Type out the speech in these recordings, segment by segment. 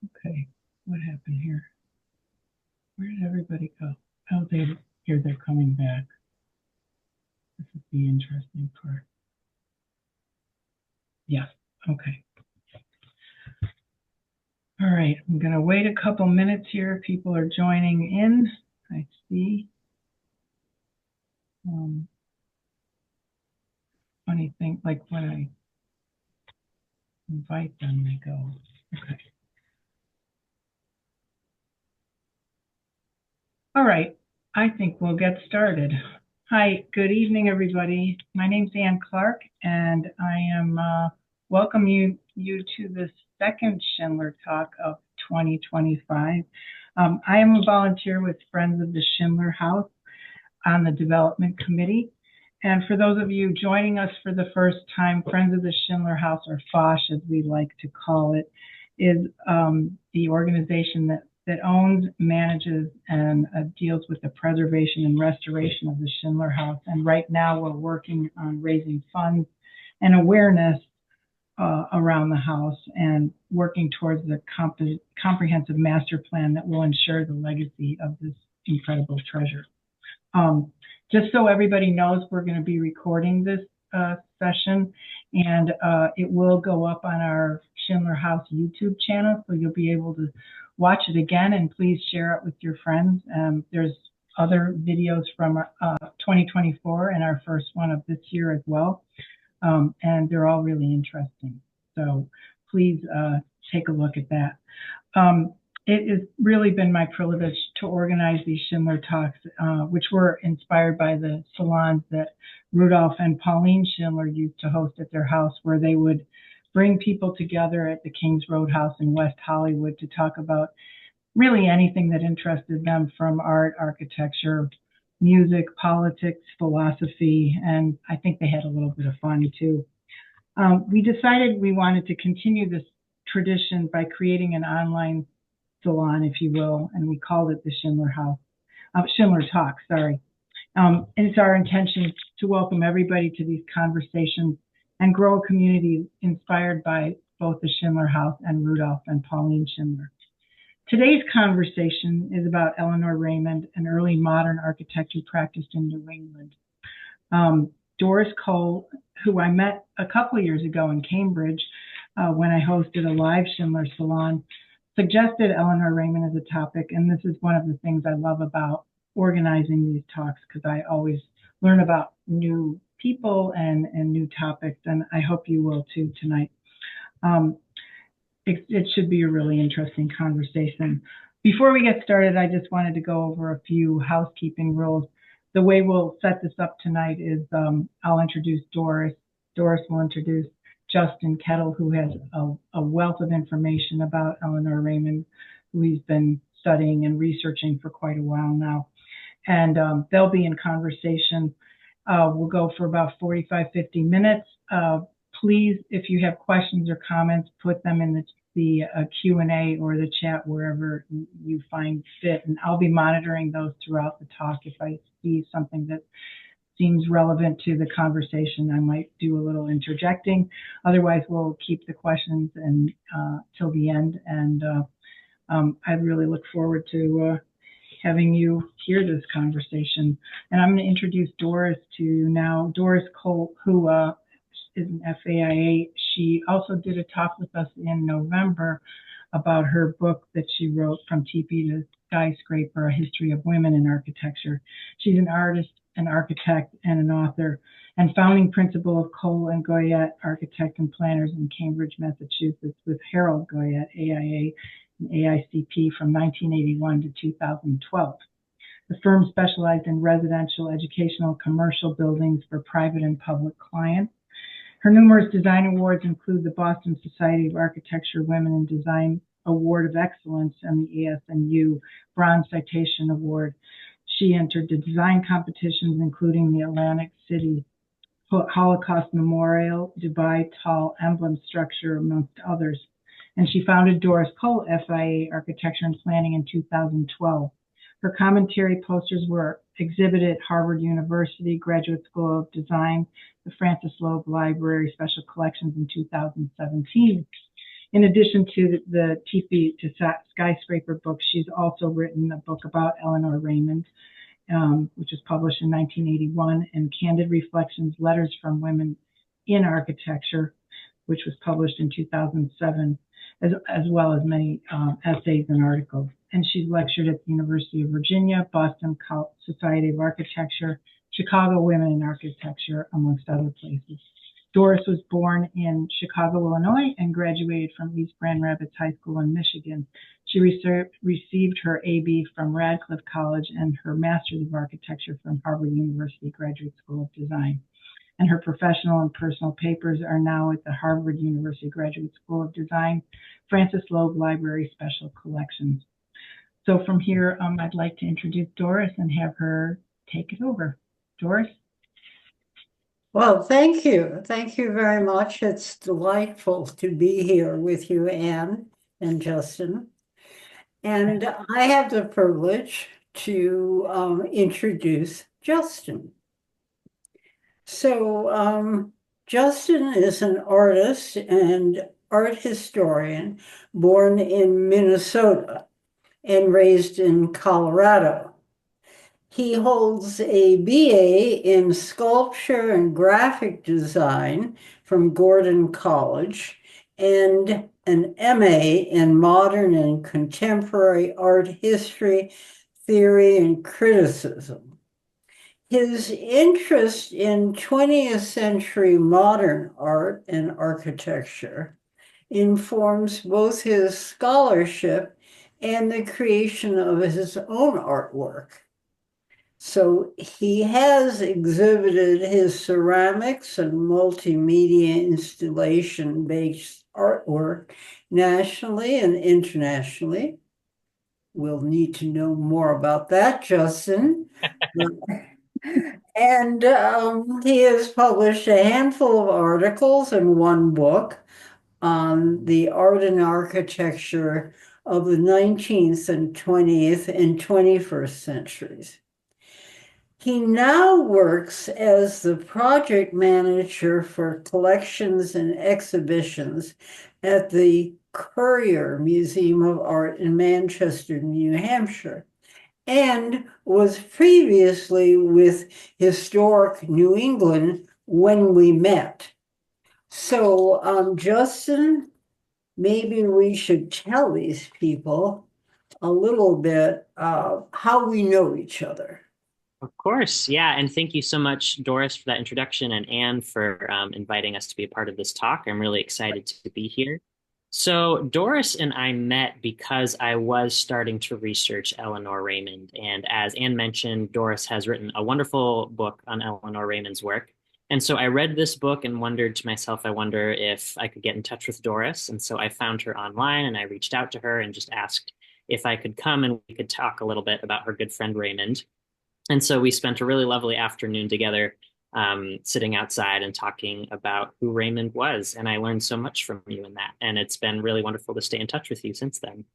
Okay, what happened here? Where did everybody go? Oh, here they're coming back. This is the interesting part. Yes, okay. All right, I'm going to wait a couple minutes here. People are joining in, I see. Funny thing, like when I invite them, they go. Okay. All right, I think we'll get started. Hi, good evening, everybody. My name's Ann Clark, and I am welcoming you to the second Schindler Talk of 2025. I am a volunteer with Friends of the Schindler House on the Development Committee. And for those of you joining us for the first time, Friends of the Schindler House, or FOSH as we like to call it, is the organization that owns, manages, and deals with the preservation and restoration of the Schindler House. And right now we're working on raising funds and awareness around the house and working towards the comprehensive master plan that will ensure the legacy of this incredible treasure. Just so everybody knows, we're going to be recording this session, and it will go up on our Schindler House YouTube channel, so you'll be able to watch it again, and please share it with your friends. There's other videos from 2024 and our first one of this year as well, and they're all really interesting. So please take a look at that. It has really been my privilege to organize these Schindler Talks, which were inspired by the salons that Rudolph and Pauline Schindler used to host at their house, where they would bring people together at the King's Roadhouse in West Hollywood to talk about really anything that interested them, from art, architecture, music, politics, philosophy, and I think they had a little bit of fun too. We decided we wanted to continue this tradition by creating an online salon, if you will, and we called it the Schindler Talk, sorry. And it's our intention to welcome everybody to these conversations and grow a community inspired by both the Schindler House and Rudolph and Pauline Schindler. Today's conversation is about Eleanor Raymond, an early modern architect who practiced in New England. Doris Cole, who I met a couple of years ago in Cambridge when I hosted a live Schindler salon, suggested Eleanor Raymond as a topic, and this is one of the things I love about organizing these talks, because I always learn about new people and new topics, and I hope you will too tonight. It should be a really interesting conversation. Before we get started, I just wanted to go over a few housekeeping rules. The way we'll set this up tonight is I'll introduce Doris. Doris will introduce Justin Kedl, who has a wealth of information about Eleanor Raymond, who he's been studying and researching for quite a while now. And they'll be in conversation. We'll go for about 45-50 minutes. Please, if you have questions or comments, put them in the Q&A or the chat, wherever you find fit. And I'll be monitoring those throughout the talk. If I see something that seems relevant to the conversation, I might do a little interjecting. Otherwise, we'll keep the questions and till the end. And I really look forward to having you hear this conversation. And I'm going to introduce Doris to you now. Doris Cole, who is an FAIA. She also did a talk with us in November about her book that she wrote, From Teepee to Skyscraper, A History of Women in Architecture. She's an artist, an architect, and an author, and founding principal of Cole and Goyette Architect and Planners in Cambridge, Massachusetts, with Harold Goyette, AIA and AICP, from 1981 to 2012. The firm specialized in residential, educational, commercial buildings for private and public clients. Her numerous design awards include the Boston Society of Architecture Women in Design Award of Excellence and the ASMU Bronze Citation Award. She entered the design competitions, including the Atlantic City Holocaust Memorial, Dubai Tall Emblem Structure, amongst others. And she founded Doris Cole, FAIA Architecture and Planning, in 2012. Her commentary posters were exhibit at Harvard University Graduate School of Design, the Francis Loeb Library Special Collections in 2017. In addition to the Teepee to Skyscraper book, she's also written a book about Eleanor Raymond, which was published in 1981, and Candid Reflections, Letters from Women in Architecture, which was published in 2007, as well as many essays and articles. And she's lectured at the University of Virginia, Boston Society of Architecture, Chicago Women in Architecture, amongst other places. Doris was born in Chicago, Illinois, and graduated from East Grand Rapids High School in Michigan. She received her AB from Radcliffe College and her Master's of Architecture from Harvard University Graduate School of Design. And her professional and personal papers are now at the Harvard University Graduate School of Design, Francis Loeb Library Special Collections. So from here, I'd like to introduce Doris and have her take it over. Doris? Well, thank you. Thank you very much. It's delightful to be here with you, Anne and Justin. And I have the privilege to introduce Justin. So Justin is an artist and art historian born in Minnesota and raised in Colorado. He holds a BA in sculpture and graphic design from Gordon College and an MA in modern and contemporary art history, theory, and criticism. His interest in 20th century modern art and architecture informs both his scholarship and the creation of his own artwork. So he has exhibited his ceramics and multimedia installation-based artwork nationally and internationally. We'll need to know more about that, Justin. And he has published a handful of articles and one book on the art and architecture of the 19th and 20th and 21st centuries. He now works as the project manager for collections and exhibitions at the Currier Museum of Art in Manchester, New Hampshire, and was previously with Historic New England when we met. So, Justin, maybe we should tell these people a little bit how we know each other. Of course, yeah. And thank you so much, Doris, for that introduction, and Anne for inviting us to be a part of this talk. I'm really excited to be here. So Doris and I met because I was starting to research Eleanor Raymond. And as Anne mentioned, Doris has written a wonderful book on Eleanor Raymond's work. And so I read this book and wondered to myself, I wonder if I could get in touch with Doris. And so I found her online and I reached out to her and just asked if I could come and we could talk a little bit about her good friend Raymond. And so we spent a really lovely afternoon together, sitting outside and talking about who Raymond was. And I learned so much from you in that. And it's been really wonderful to stay in touch with you since then.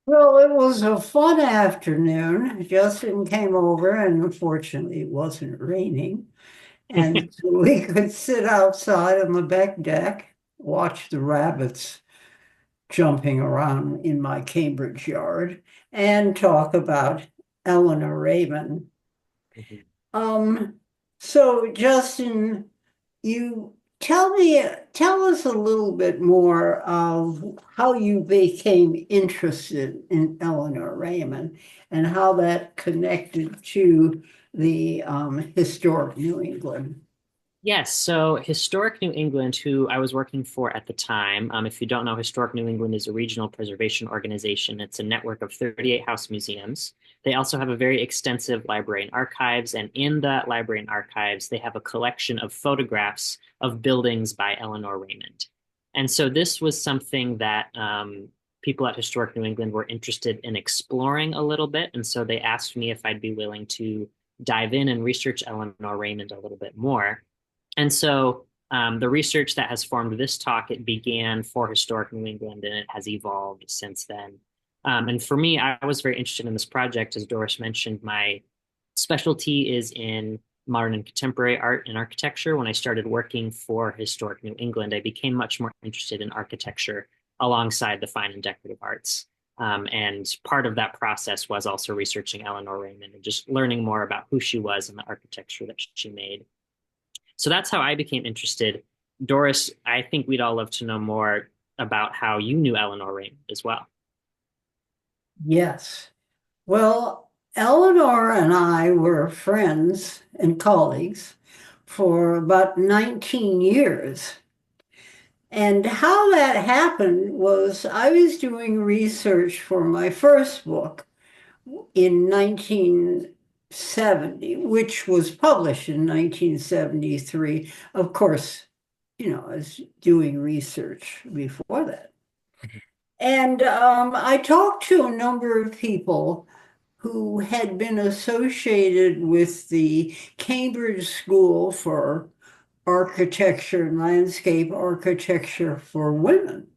Well, it was a fun afternoon. Justin came over, and unfortunately, it wasn't raining. And so we could sit outside on the back deck, watch the rabbits jumping around in my Cambridge yard, and talk about Eleanor Raymond. So Justin, you tell us a little bit more of how you became interested in Eleanor Raymond and how that connected to the Historic New England. Yes, so Historic New England, who I was working for at the time, if you don't know, Historic New England is a regional preservation organization. It's a network of 38 house museums. They also have a very extensive library and archives, and in that library and archives, they have a collection of photographs of buildings by Eleanor Raymond. And so this was something that people at Historic New England were interested in exploring a little bit, and so they asked me if I'd be willing to dive in and research Eleanor Raymond a little bit more. And so the research that has formed this talk, it began for Historic New England, and it has evolved since then. And for me, I was very interested in this project. As Doris mentioned, my specialty is in modern and contemporary art and architecture. When I started working for Historic New England, I became much more interested in architecture alongside the fine and decorative arts. And part of that process was also researching Eleanor Raymond and just learning more about who she was and the architecture that she made. So that's how I became interested. Doris, I think we'd all love to know more about how you knew Eleanor Raymond as well. Yes. Well, Eleanor and I were friends and colleagues for about 19 years. And how that happened was I was doing research for my first book in 1970, which was published in 1973. Of course, I was doing research before that. And I talked to a number of people who had been associated with the Cambridge School for Architecture and Landscape Architecture for Women,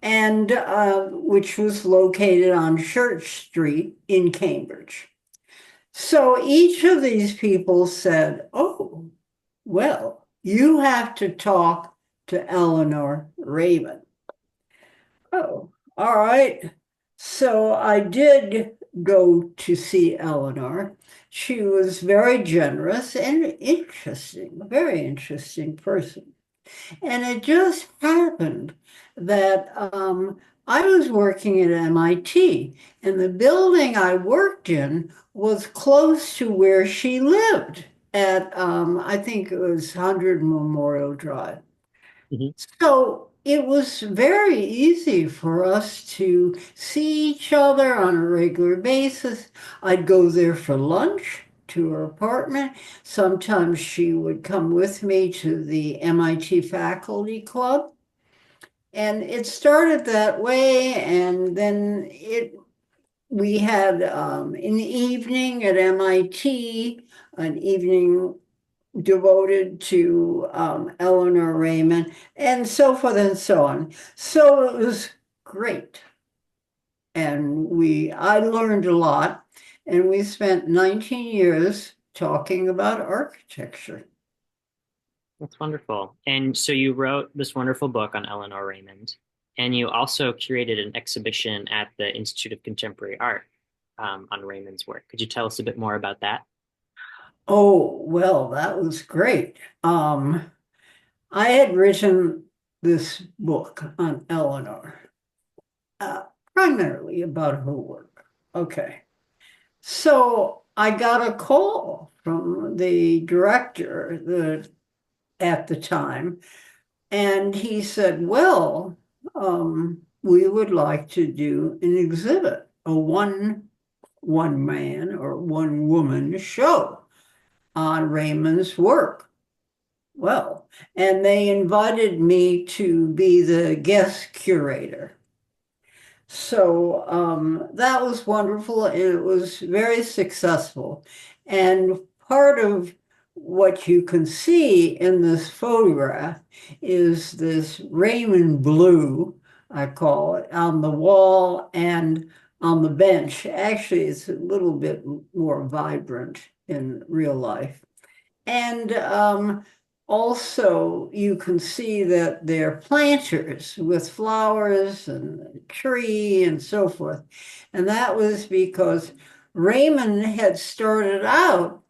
and which was located on Church Street in Cambridge. So each of these people said, "Oh, well, you have to talk to Eleanor Raymond." Oh, all right. So I did go to see Eleanor. She was very generous and interesting, a very interesting person. And it just happened that I was working at MIT, and the building I worked in was close to where she lived at, I think it was 100 Memorial Drive. Mhm. So it was very easy for us to see each other on a regular basis. I'd go there for lunch to her apartment. Sometimes she would come with me to the MIT Faculty Club. And it started that way, and then we had an evening at MIT, an evening devoted to Eleanor Raymond, and so forth and so on. So it was great. And I learned a lot, and we spent 19 years talking about architecture. That's wonderful. And so you wrote this wonderful book on Eleanor Raymond, and you also curated an exhibition at the Institute of Contemporary Art on Raymond's work. Could you tell us a bit more about that? Oh, well, that was great. I had written this book on Eleanor, primarily about her work. Okay. So I got a call from the director at the time, and he said, "Well, we would like to do an exhibit, a one man or one woman show on Raymond's work." Well, and they invited me to be the guest curator. So that was wonderful, and it was very successful. And part of what you can see in this photograph is this Raymond blue, I call it, on the wall and on the bench. Actually, it's a little bit more vibrant in real life. And also, you can see that they're planters with flowers and a tree and so forth. And that was because Raymond had started out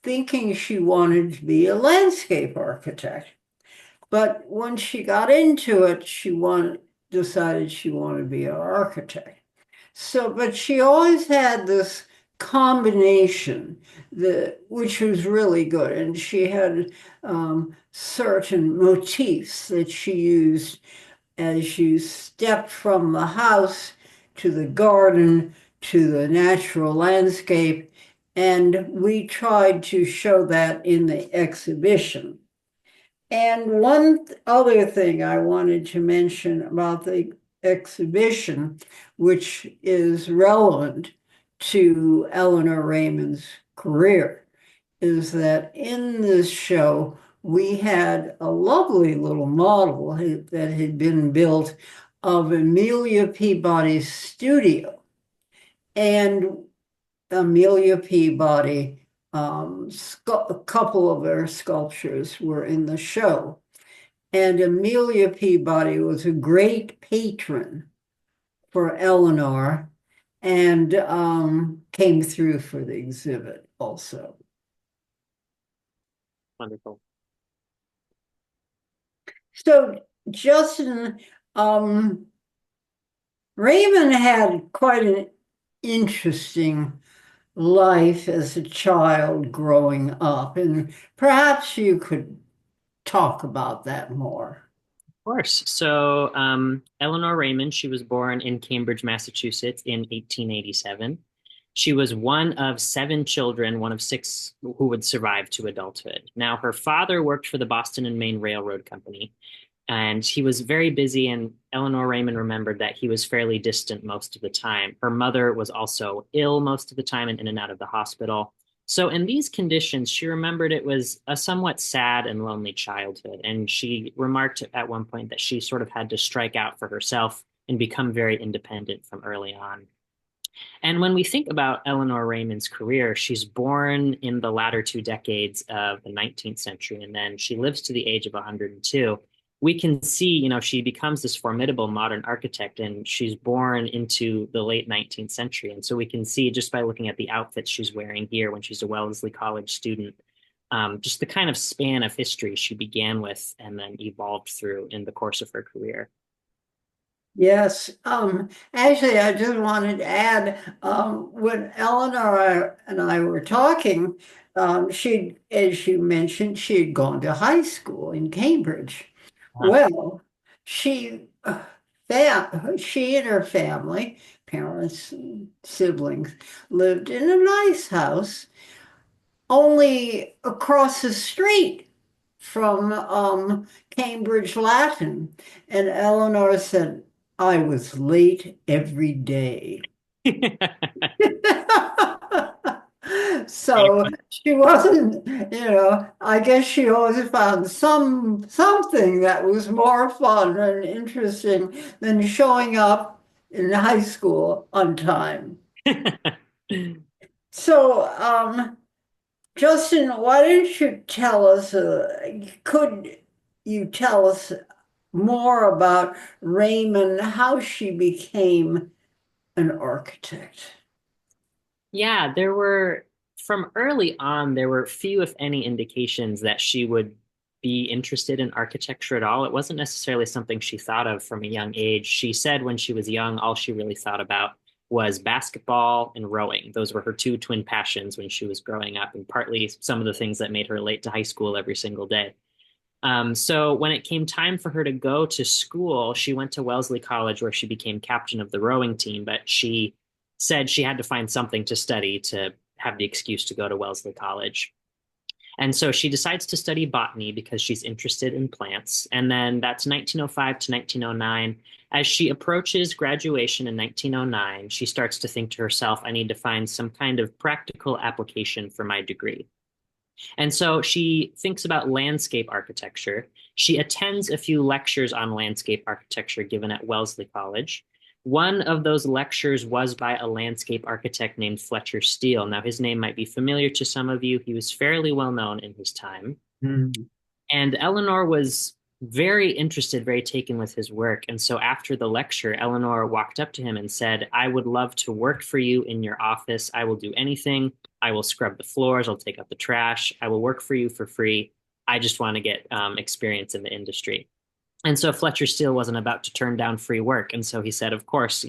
thinking she wanted to be a landscape architect. But when she got into it, decided she wanted to be an architect. So, but she always had this combination which was really good. And she had certain motifs that she used as you stepped from the house to the garden to the natural landscape. And we tried to show that in the exhibition. And one other thing I wanted to mention about the exhibition, which is relevant to Eleanor Raymond's career, is that in this show, we had a lovely little model that had been built of Amelia Peabody's studio. And Amelia Peabody A couple of their sculptures were in the show. And Amelia Peabody was a great patron for Eleanor and came through for the exhibit also. Wonderful. So, Justin, Raymond had quite an interesting life as a child growing up, and perhaps you could talk about that more. Of course. So, Eleanor Raymond, she was born in Cambridge, Massachusetts in 1887. She was one of seven children, one of six who would survive to adulthood. Now, her father worked for the Boston and Maine Railroad Company, and he was very busy. And Eleanor Raymond remembered that he was fairly distant most of the time. Her mother was also ill most of the time and in and out of the hospital. So, in these conditions, she remembered it was a somewhat sad and lonely childhood. And she remarked at one point that she sort of had to strike out for herself and become very independent from early on. And when we think about Eleanor Raymond's career, she's born in the latter two decades of the 19th century, and then she lives to the age of 102. We can see, she becomes this formidable modern architect, and she's born into the late 19th century. And so we can see just by looking at the outfits she's wearing here when she's a Wellesley College student, just the kind of span of history she began with and then evolved through in the course of her career. Yes, actually, I just wanted to add, when Eleanor and I were talking, as you mentioned, she had gone to high school in Cambridge. Uh, Well, she, she and her family, parents and siblings, lived in a nice house only across the street from Cambridge Latin. And Eleanor said, I was late every day. So she wasn't, I guess she always found something that was more fun and interesting than showing up in high school on time. So, Justin, why don't you tell us, could you tell us more about Raymond, how she became an architect? Yeah, from early on, there were few, if any, indications that she would be interested in architecture at all. It wasn't necessarily something she thought of from a young age. She said when she was young, all she really thought about was basketball and rowing. Those were her two twin passions when she was growing up, and partly some of the things that made her late to high school every single day. So when it came time for her to go to school, she went to Wellesley College where she became captain of the rowing team, but she said she had to find something to study to have the excuse to go to Wellesley College. And so she decides to study botany because she's interested in plants. And then that's 1905 to 1909. As she approaches graduation in 1909, she starts to think to herself, I need to find some kind of practical application for my degree. And so she thinks about landscape architecture. She attends a few lectures on landscape architecture given at Wellesley College. One of those lectures was by a landscape architect named Fletcher Steele. Now, his name might be familiar to some of you. He was fairly well known in his time. Mm. And Eleanor was very interested, very taken with his work. And so after the lecture, Eleanor walked up to him and said, I would love to work for you in your office. I will do anything. I will scrub the floors. I'll take out the trash. I will work for you for free. I just want to get experience in the industry. And so Fletcher Steele wasn't about to turn down free work. And so he said, of course,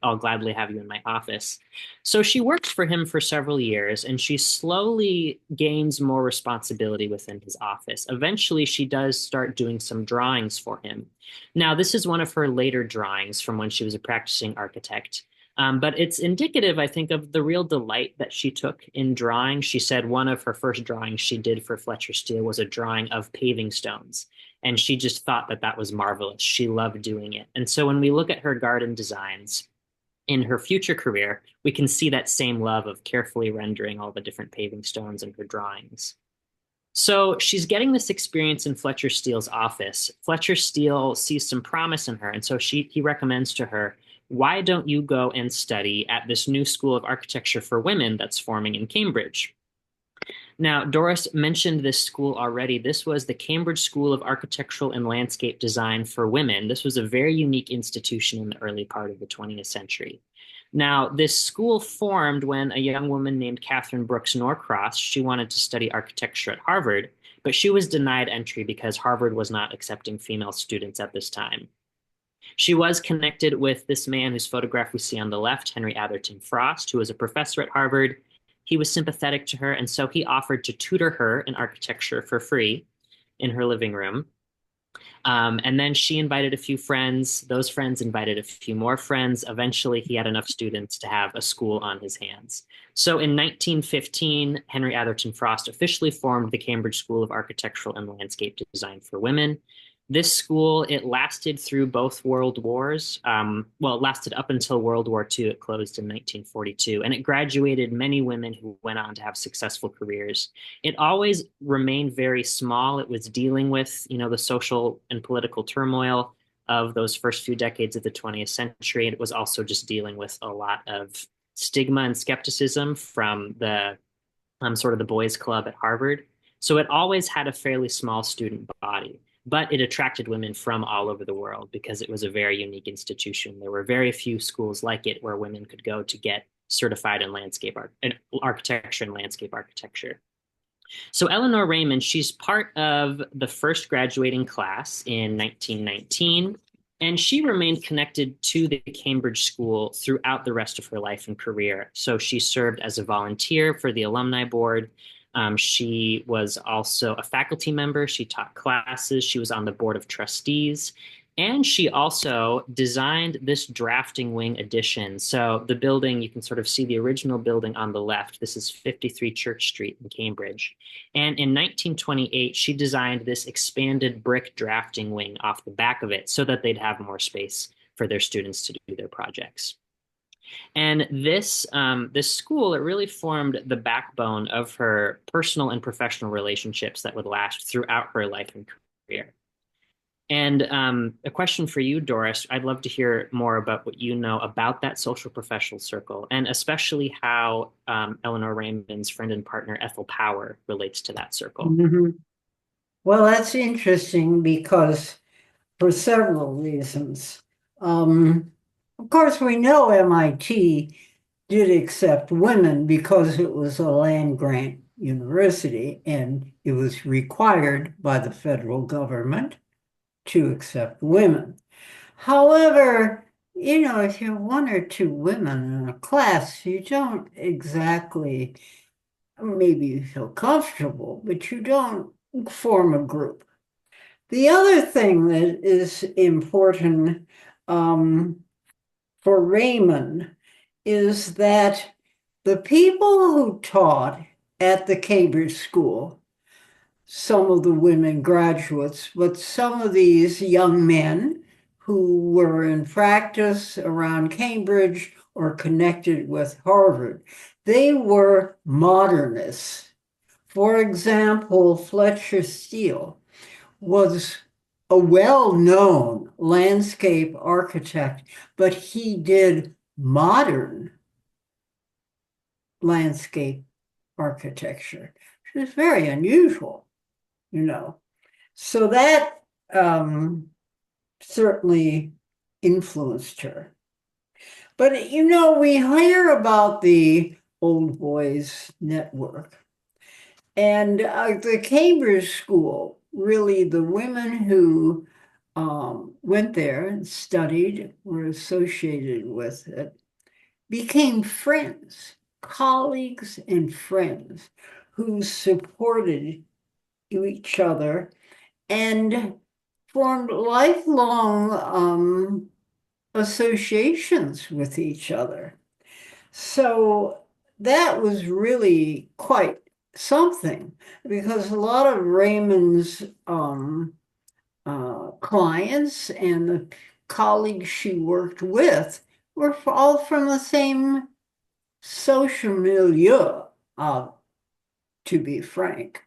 I'll gladly have you in my office. So she works for him for several years, and she slowly gains more responsibility within his office. Eventually, she does start doing some drawings for him. Now, this is one of her later drawings from when she was a practicing architect. But it's indicative, I think, of the real delight that she took in drawing. She said one of her first drawings she did for Fletcher Steele was a drawing of paving stones. And she just thought that that was marvelous. She loved doing it. And so when we look at her garden designs in her future career, we can see that same love of carefully rendering all the different paving stones in her drawings. So she's getting this experience in Fletcher Steele's office. Fletcher Steele sees some promise in her. And so he recommends to her, why don't you go and study at this new school of architecture for women that's forming in Cambridge? Now, Doris mentioned this school already. This was the Cambridge School of Architectural and Landscape Design for Women. This was a very unique institution in the early part of the 20th century. Now, this school formed when a young woman named Catherine Brooks Norcross, she wanted to study architecture at Harvard, but she was denied entry because Harvard was not accepting female students at this time. She was connected with this man whose photograph we see on the left, Henry Atherton Frost, who was a professor at Harvard. He was sympathetic to her, and so he offered to tutor her in architecture for free in her living room. And then she invited a few friends. Those friends invited a few more friends. Eventually, he had enough students to have a school on his hands. So in 1915, Henry Atherton Frost officially formed the Cambridge School of Architectural and Landscape Design for Women. This school, it lasted through both world wars. Well, it lasted up until World War II. It closed in 1942, and it graduated many women who went on to have successful careers. It always remained very small. It was dealing with, the social and political turmoil of those first few decades of the 20th century. And it was also just dealing with a lot of stigma and skepticism from the sort of the boys' club at Harvard. So it always had a fairly small student body, but it attracted women from all over the world because it was a very unique institution. There were very few schools like it where women could go to get certified in architecture and landscape architecture. So Eleanor Raymond, she's part of the first graduating class in 1919, and she remained connected to the Cambridge School throughout the rest of her life and career. So she served as a volunteer for the alumni board. She was also a faculty member. She taught classes. She was on the board of trustees. And she also designed this drafting wing addition. So the building, you can sort of see the original building on the left. This is 53 Church Street in Cambridge. And in 1928, she designed this expanded brick drafting wing off the back of it so that they'd have more space for their students to do their projects. And this school, it really formed the backbone of her personal and professional relationships that would last throughout her life and career. And a question for you, Doris. I'd love to hear more about what you know about that social professional circle, and especially how Eleanor Raymond's friend and partner, Ethel Power, relates to that circle. Mm-hmm. Well, that's interesting because for several reasons. Of course, we know MIT did accept women because it was a land-grant university and it was required by the federal government to accept women. However, if you're one or two women in a class, you don't exactly, maybe you feel comfortable, but you don't form a group. The other thing that is important for Raymond is that the people who taught at the Cambridge School, some of the women graduates, but some of these young men who were in practice around Cambridge or connected with Harvard, they were modernists. For example, Fletcher Steele was a well-known landscape architect, but he did modern landscape architecture, which is very unusual, So that certainly influenced her. But, we hear about the Old Boys Network. And the Cambridge School, really the women who went there and studied, were associated with it, became friends, colleagues and friends who supported each other and formed lifelong associations with each other. So that was really quite something, because a lot of Raymond's clients and the colleagues she worked with were all from the same social milieu, to be frank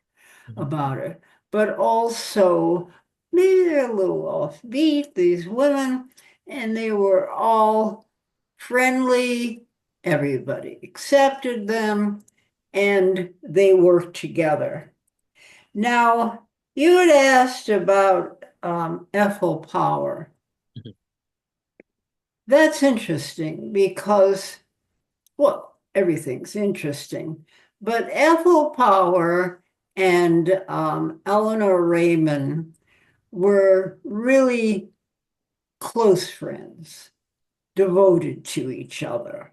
about it. But also, maybe they're a little offbeat, these women, and they were all friendly. Everybody accepted them. and they worked together. Now, you had asked about Ethel Power. Mhm. That's interesting because, well, everything's interesting, but Ethel Power and Eleanor Raymond were really close friends, devoted to each other,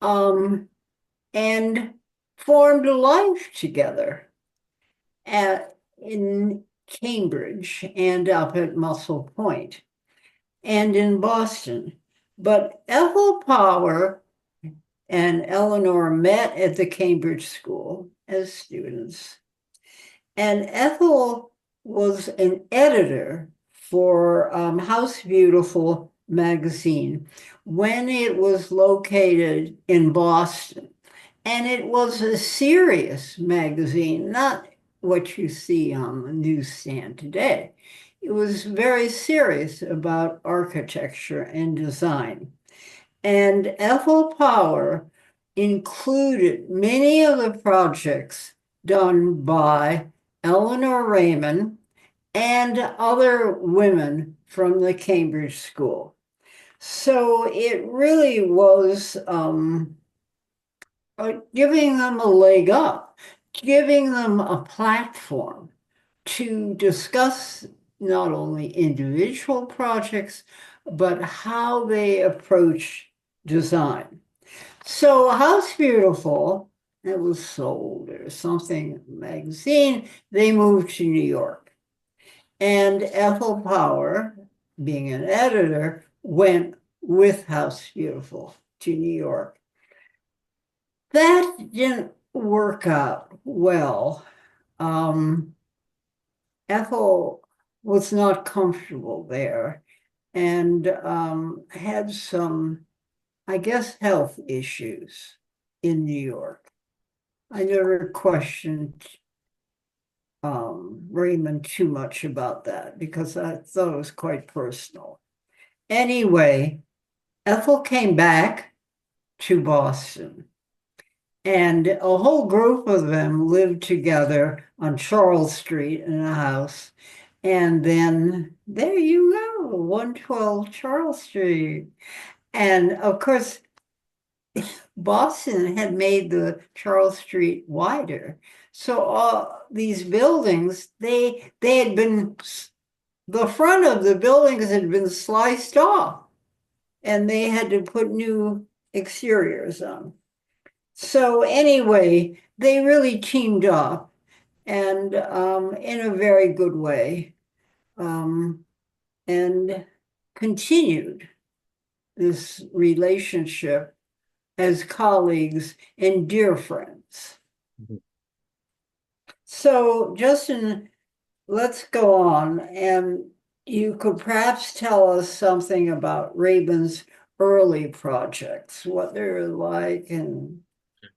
and formed a life together in Cambridge and up at Muscle Point and in Boston. But Ethel Power and Eleanor met at the Cambridge School as students. And Ethel was an editor for House Beautiful magazine when it was located in Boston. And it was a serious magazine, not what you see on the newsstand today. It was very serious about architecture and design. And Ethel Power included many of the projects done by Eleanor Raymond and other women from the Cambridge School. So it really was giving them a leg up, giving them a platform to discuss not only individual projects, but how they approach design. So House Beautiful, it was sold or something magazine, they moved to New York. And Ethel Power, being an editor, went with House Beautiful to New York. That didn't work out well. Ethel was not comfortable there and had some, I guess, health issues in New York. I never questioned Raymond too much about that because I thought it was quite personal. Anyway, Ethel came back to Boston. And a whole group of them lived together on Charles Street in a house. And then there you go, 112 Charles Street. And of course, Boston had made the Charles Street wider. So all these buildings, they had been, the front of the buildings had been sliced off and they had to put new exteriors on. So anyway, they really teamed up and in a very good way and continued this relationship as colleagues and dear friends. Mhm. So Justin, let's go on and you could perhaps tell us something about Raymond's early projects, what they're like and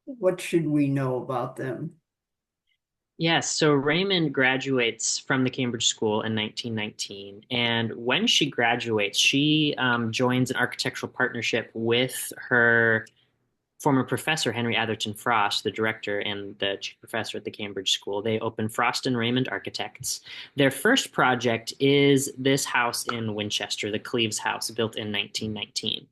what should we know about them? Yes, so Raymond graduates from the Cambridge School in 1919. And when she graduates, she joins an architectural partnership with her former professor, Henry Atherton Frost, the director and the chief professor at the Cambridge School. They open Frost and Raymond Architects. Their first project is this house in Winchester, the Cleves House, built in 1919.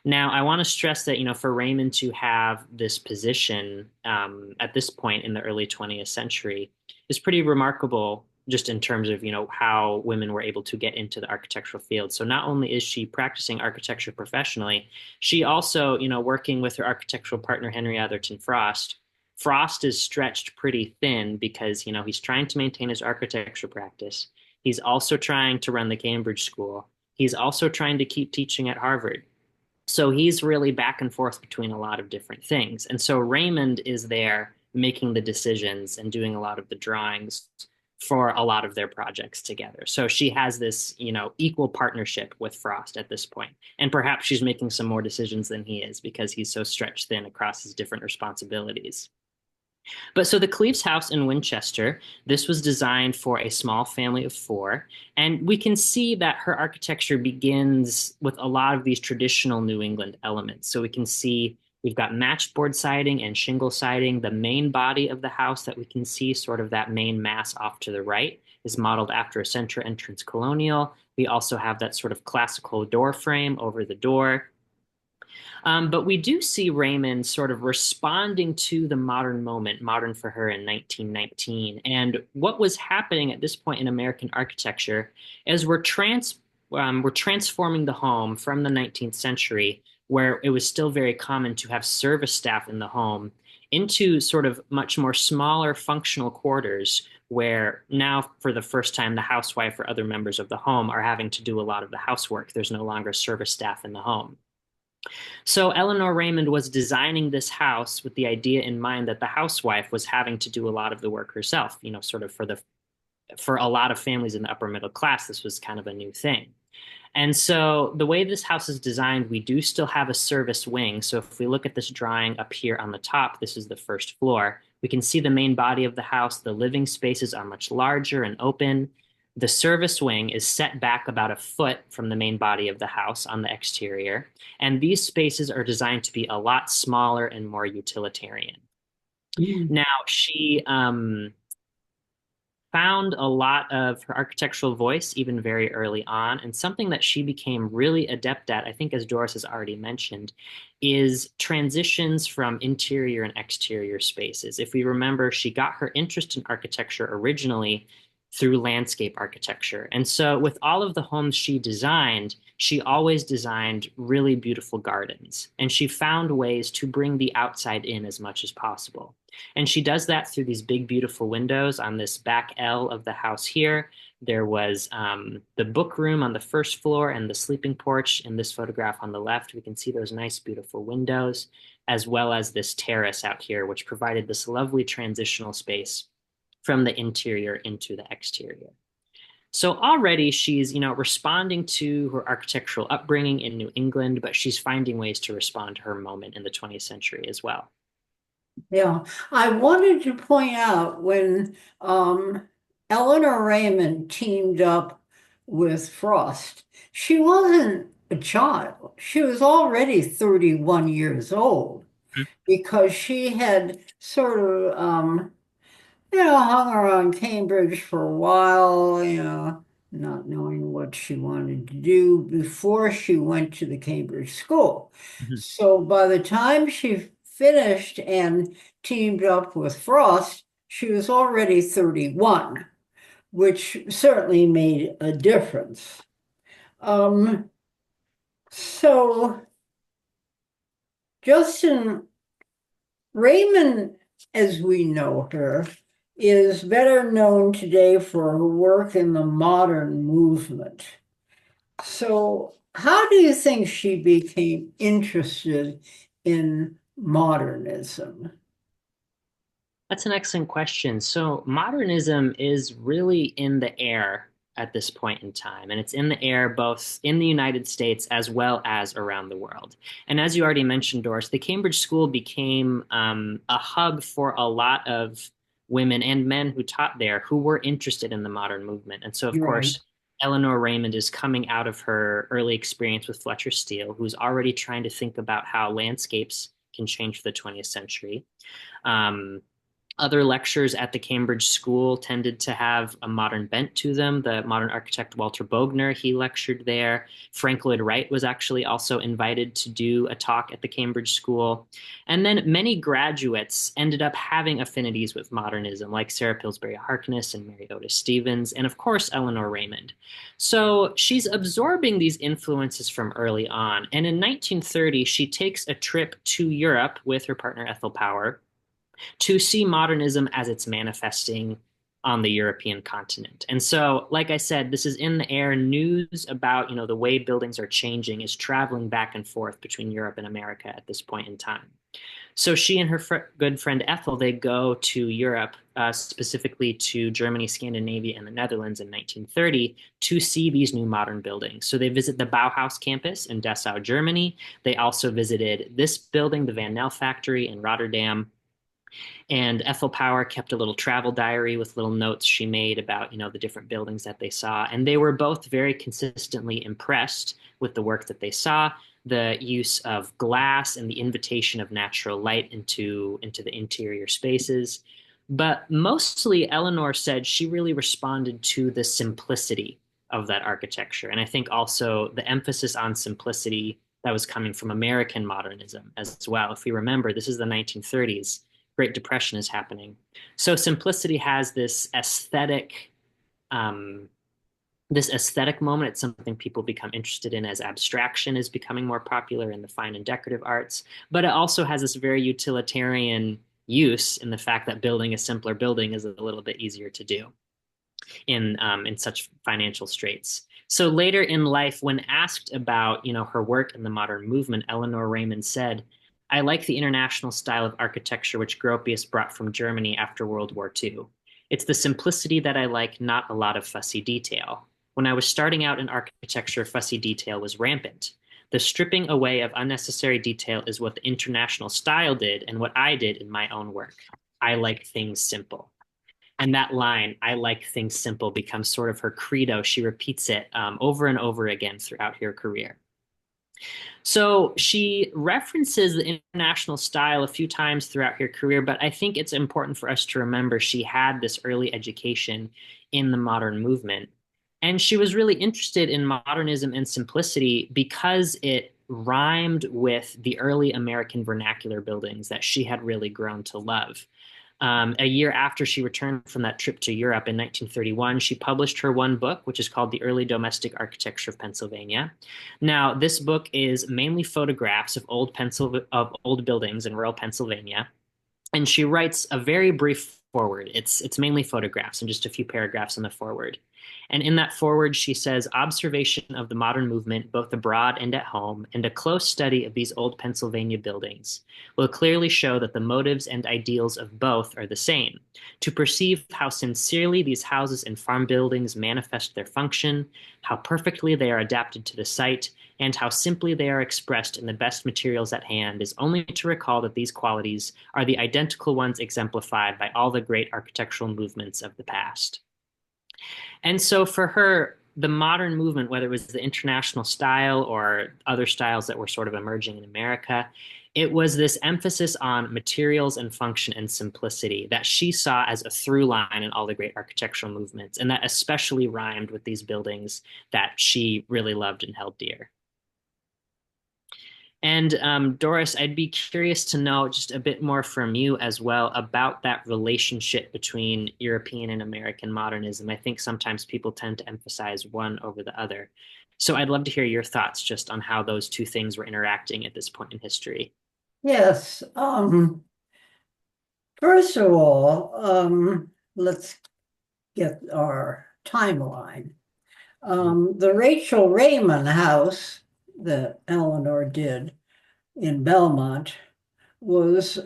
Now, I want to stress that, for Raymond to have this position at this point in the early 20th century is pretty remarkable just in terms of, how women were able to get into the architectural field. So not only is she practicing architecture professionally, she also, working with her architectural partner, Henry Atherton Frost. Frost is stretched pretty thin because, he's trying to maintain his architecture practice. He's also trying to run the Cambridge School. He's also trying to keep teaching at Harvard. So he's really back and forth between a lot of different things. And so Raymond is there making the decisions and doing a lot of the drawings for a lot of their projects together. So she has this, equal partnership with Frost at this point. And perhaps she's making some more decisions than he is because he's so stretched thin across his different responsibilities. But so the Cleves house in Winchester, this was designed for a small family of four. And we can see that her architecture begins with a lot of these traditional New England elements. So we can see We've got matchboard siding and shingle siding. The main body of the house that we can see, sort of that main mass off to the right, is modeled after a center entrance colonial. We also have that sort of classical door frame over the door. But we do see Raymond sort of responding to the modern moment, modern for her in 1919. And what was happening at this point in American architecture is we're transforming the home from the 19th century, where it was still very common to have service staff in the home, into sort of much more smaller functional quarters, where now for the first time the housewife or other members of the home are having to do a lot of the housework. There's no longer service staff in the home. So Eleanor Raymond was designing this house with the idea in mind that the housewife was having to do a lot of the work herself, sort of for a lot of families in the upper middle class, this was kind of a new thing. And so the way this house is designed, we do still have a service wing. So if we look at this drawing up here on the top, this is the first floor. We can see the main body of the house. The living spaces are much larger and open. The service wing is set back about a foot from the main body of the house on the exterior. And these spaces are designed to be a lot smaller and more utilitarian. Now, she found a lot of her architectural voice even very early on. And something that she became really adept at, I think, as Doris has already mentioned, is transitions from interior and exterior spaces. If we remember, she got her interest in architecture originally through landscape architecture. And so with all of the homes she designed, she always designed really beautiful gardens. And she found ways to bring the outside in as much as possible. And she does that through these big, beautiful windows on this back L of the house here. There was the book room on the first floor and the sleeping porch in this photograph on the left. We can see those nice, beautiful windows, as well as this terrace out here, which provided this lovely transitional space from the interior into the exterior. So already she's, responding to her architectural upbringing in New England, but she's finding ways to respond to her moment in the 20th century as well. Yeah, I wanted to point out when Eleanor Raymond teamed up with Frost, she wasn't a child. She was already 31 years old because she had sort of, hung around Cambridge for a while, not knowing what she wanted to do before she went to the Cambridge school. Mhm. So by the time she finished and teamed up with Frost, she was already 31, which certainly made a difference. So Justin Raymond, as we know her, is better known today for her work in the modern movement. So how do you think she became interested in modernism? That's an excellent question. So modernism is really in the air at this point in time, and it's in the air both in the United States as well as around the world. And as you already mentioned, Doris, the Cambridge School became a hub for a lot of women and men who taught there who were interested in the modern movement. And so, of course, Eleanor Raymond is coming out of her early experience with Fletcher Steele, who's already trying to think about how landscapes can change for the 20th century. Other lectures at the Cambridge School tended to have a modern bent to them. The modern architect Walter Bogner, he lectured there. Frank Lloyd Wright was actually also invited to do a talk at the Cambridge School. And then many graduates ended up having affinities with modernism, like Sarah Pillsbury Harkness and Mary Otis Stevens, and of course, Eleanor Raymond. So she's absorbing these influences from early on. And in 1930, she takes a trip to Europe with her partner Ethel Power to see modernism as it's manifesting on the European continent. And so, like I said, this is in the air. News about, the way buildings are changing is traveling back and forth between Europe and America at this point in time. So she and her good friend Ethel, they go to Europe, specifically to Germany, Scandinavia, and the Netherlands in 1930 to see these new modern buildings. So they visit the Bauhaus campus in Dessau, Germany. They also visited this building, the Van Nel factory in Rotterdam. And Ethel Power kept a little travel diary with little notes she made about, the different buildings that they saw. And they were both very consistently impressed with the work that they saw. the use of glass and the invitation of natural light into the interior spaces. But mostly, Eleanor said she really responded to the simplicity of that architecture. And I think also the emphasis on simplicity that was coming from American modernism as well. If we remember, this is the 1930s, Great Depression is happening. So simplicity has um, this aesthetic moment. It's something people become interested in as abstraction is becoming more popular in the fine and decorative arts. But it also has this very utilitarian use in the fact that building a simpler building is a little bit easier to do in such financial straits. So later in life, when asked about her work in the modern movement, Eleanor Raymond said, "I like the international style of architecture which Gropius brought from Germany after World War II. It's the simplicity that I like, not a lot of fussy detail. When I was starting out in architecture, fussy detail was rampant. The stripping away of unnecessary detail is what the international style did and what I did in my own work. I like things simple." And that line, "I like things simple," becomes sort of her credo. She repeats it over and over again throughout her career. So she references the international style a few times throughout her career, but I think it's important for us to remember she had this early education in the modern movement. And she was really interested in modernism and simplicity because it rhymed with the early American vernacular buildings that she had really grown to love. A year after she returned from that trip to Europe in 1931, she published her one book, which is called The Early Domestic Architecture of Pennsylvania. Now, this book is mainly photographs of old buildings in rural Pennsylvania, and she writes a very brief forward. It's mainly photographs and just a few paragraphs in the forward. And in that forward, she says, "Observation of the modern movement, both abroad and at home, and a close study of these old Pennsylvania buildings will clearly show that the motives and ideals of both are the same. To perceive how sincerely these houses and farm buildings manifest their function, how perfectly they are adapted to the site, and how simply they are expressed in the best materials at hand is only to recall that these qualities are the identical ones exemplified by all the great architectural movements of the past." And so for her, the modern movement, whether it was the international style or other styles that were sort of emerging in America, it was this emphasis on materials and function and simplicity that she saw as a through line in all the great architectural movements, and that especially rhymed with these buildings that she really loved and held dear. And Doris, I'd be curious to know just a bit more from you as well about that relationship between European and American modernism. I think sometimes people tend to emphasize one over the other. So I'd love to hear your thoughts just on how those two things were interacting at this point in history. Yes. First of all, let's get our timeline. The Rachel Raymond house that Eleanor did in Belmont was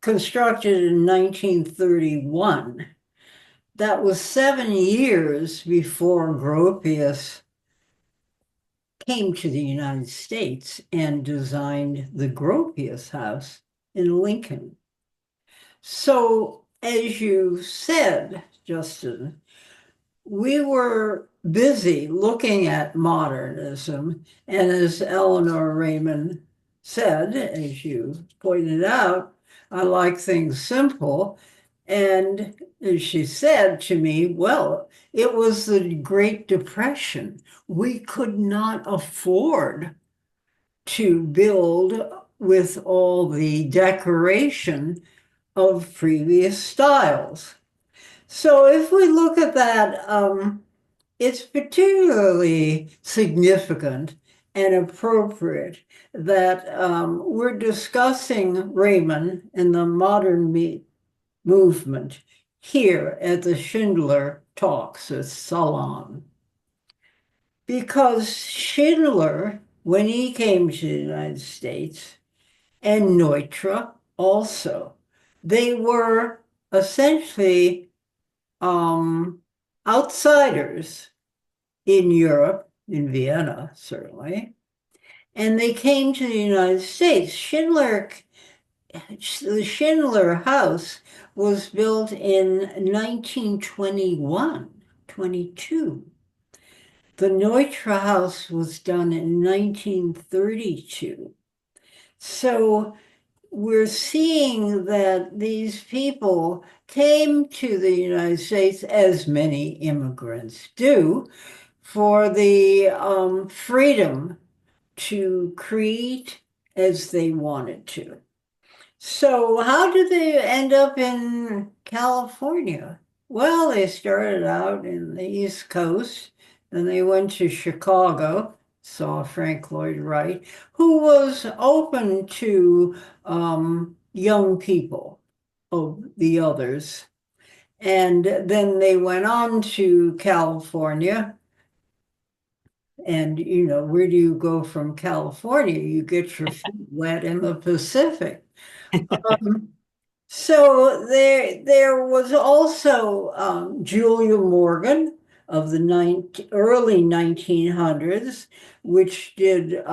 constructed in 1931. That was 7 years before Gropius came to the United States and designed the Gropius house in Lincoln. So, as you said, Justin, we were busy looking at modernism, and as Eleanor Raymond said, as you pointed out, I like things simple. And as she said to me, well, it was the Great Depression. We could not afford to build with all the decoration of previous styles. So if we look at that, it's particularly significant and appropriate that we're discussing Raymond and the modern movement here at the Schindler Talks at Salon. Because Schindler, when he came to the United States, and Neutra also, they were essentially outsiders in Europe, in Vienna, certainly, and they came to the United States. The Schindler House was built in 1921, 22. The Neutra House was done in 1932. So we're seeing that these people came to the United States, as many immigrants do, for the freedom to create as they wanted to. So, how did they end up in California? Well, they started out in the East Coast, and they went to Chicago, saw Frank Lloyd Wright, who was open to young people of the others. And then they went on to California. And, where do you go from California? You get your feet wet in the Pacific. Um, so there was also Julia Morgan of the early 1900s, which did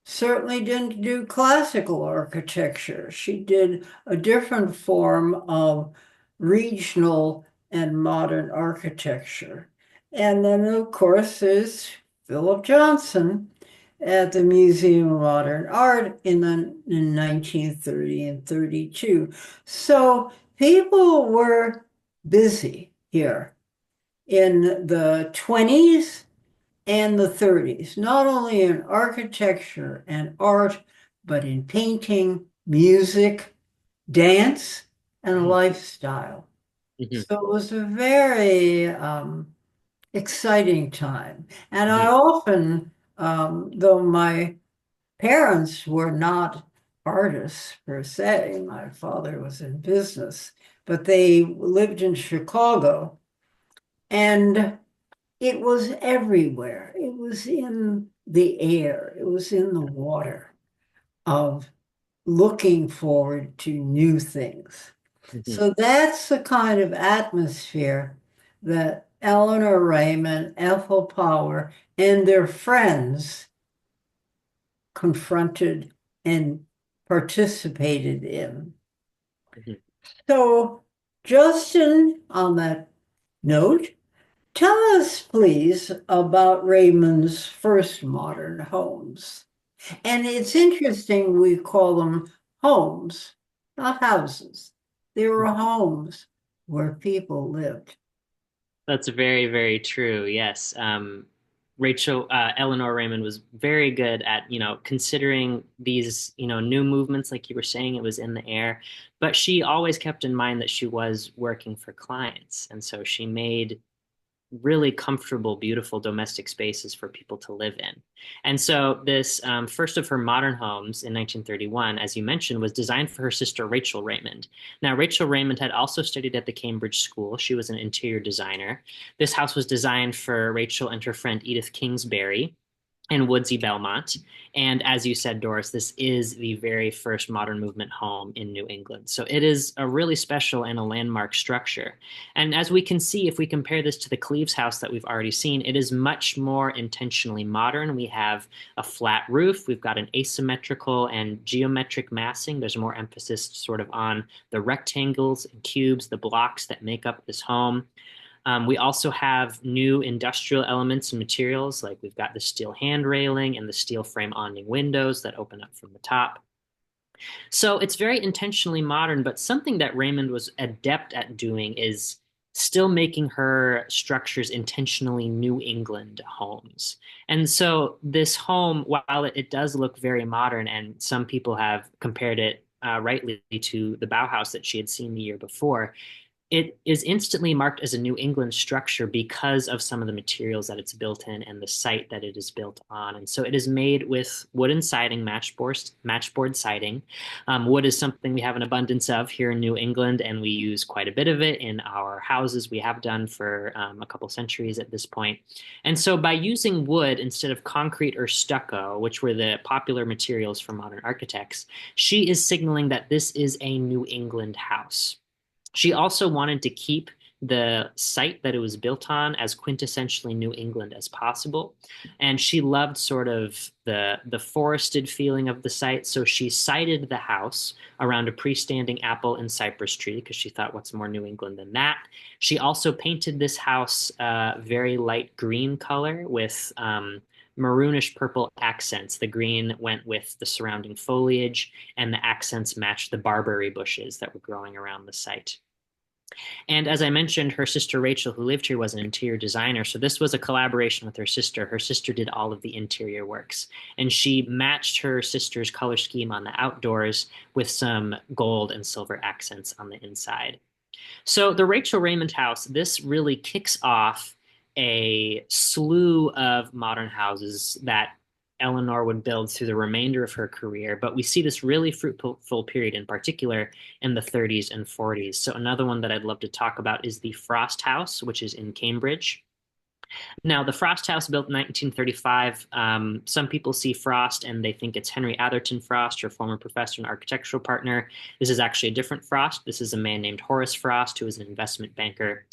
certainly didn't do classical architecture. She did a different form of regional and modern architecture. And then, of course, there's Philip Johnson at the Museum of Modern Art in 1930 and 32. So people were busy here in the 20s and the 30s, not only in architecture and art, but in painting, music, dance, and lifestyle. Mhm. So it was a very exciting time. And I Mhm. often, though my parents were not artists per se, my father was in business, but they lived in Chicago and it was everywhere. It was in the air, it was in the water of looking forward to new things. Mhm. So that's the kind of atmosphere that Eleanor Raymond, Ethel Power, and their friends confronted and participated in. Mhm. So, Justin, on that note, tell us, please, about Raymond's first modern homes. And it's interesting we call them homes, not houses. They were homes where people lived. That's very, very true. Yes. Eleanor Raymond was very good at, considering these, new movements, like you were saying, it was in the air, but she always kept in mind that she was working for clients. And so she made really comfortable, beautiful domestic spaces for people to live in. And so this first of her modern homes in 1931, as you mentioned, was designed for her sister Rachel Raymond. Now, Rachel Raymond had also studied at the Cambridge School. She was an interior designer. This house was designed for Rachel and her friend Edith Kingsbury in Woodsy Belmont. And as you said, Doris, this is the very first modern movement home in New England. So it is a really special and a landmark structure. And as we can see, if we compare this to the Cleves house that we've already seen, it is much more intentionally modern. We have a flat roof, we've got an asymmetrical and geometric massing. There's more emphasis sort of on the rectangles and cubes, the blocks that make up this home. We also have new industrial elements and materials, like we've got the steel hand railing and the steel frame awning windows that open up from the top. So it's very intentionally modern, but something that Raymond was adept at doing is still making her structures intentionally New England homes. And so this home, while it does look very modern, and some people have compared it rightly to the Bauhaus that she had seen the year before, it is instantly marked as a New England structure because of some of the materials that it's built in and the site that it is built on. And so it is made with wooden siding, matchboard siding. Wood is something we have an abundance of here in New England, and we use quite a bit of it in our houses. We have done for a couple centuries at this point. And so by using wood instead of concrete or stucco, which were the popular materials for modern architects, she is signaling that this is a New England house. She also wanted to keep the site that it was built on as quintessentially New England as possible. And she loved sort of the forested feeling of the site. So she sited the house around a freestanding apple and cypress tree because she thought, what's more New England than that? She also painted this house very light green color with maroonish purple accents. The green went with the surrounding foliage, and the accents matched the barberry bushes that were growing around the site. And as I mentioned, her sister Rachel, who lived here, was an interior designer. So this was a collaboration with her sister. Her sister did all of the interior works, and she matched her sister's color scheme on the outdoors with some gold and silver accents on the inside. So the Rachel Raymond house, this really kicks off a slew of modern houses that Eleanor would build through the remainder of her career. But we see this really fruitful period in particular in the 30s and 40s. So another one that I'd love to talk about is the Frost House, which is in Cambridge. Now, the Frost House, built in 1935, some people see Frost and they think it's Henry Atherton Frost, her former professor and architectural partner. This is actually a different Frost. This is a man named Horace Frost, who is an investment banker.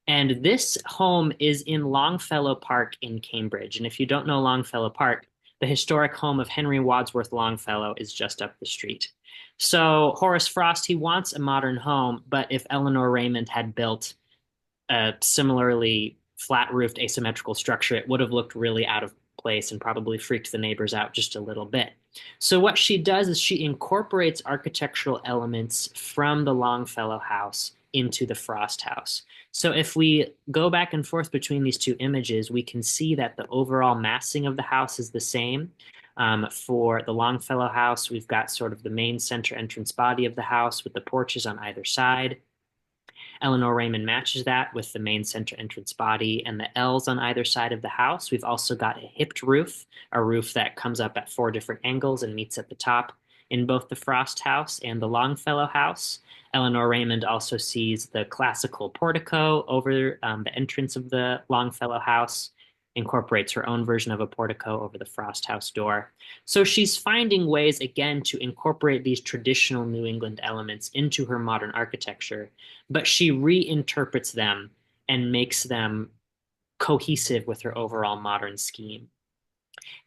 And this home is in Longfellow Park in Cambridge. And if you don't know Longfellow Park, the historic home of Henry Wadsworth Longfellow is just up the street. So Horace Frost, he wants a modern home, but if Eleanor Raymond had built a similarly flat-roofed asymmetrical structure, it would have looked really out of place and probably freaked the neighbors out just a little bit. So what she does is she incorporates architectural elements from the Longfellow house into the Frost house. So if we go back and forth between these two images, we can see that the overall massing of the house is the same. For the Longfellow house, we've got sort of the main center entrance body of the house with the porches on either side. Eleanor Raymond matches that with the main center entrance body and the L's on either side of the house. We've also got a hipped roof, a roof that comes up at 4 different angles and meets at the top in both the Frost house and the Longfellow house. Eleanor Raymond also sees the classical portico over the entrance of the Longfellow house, incorporates her own version of a portico over the Frost house door. So she's finding ways, again, to incorporate these traditional New England elements into her modern architecture, but she reinterprets them and makes them cohesive with her overall modern scheme.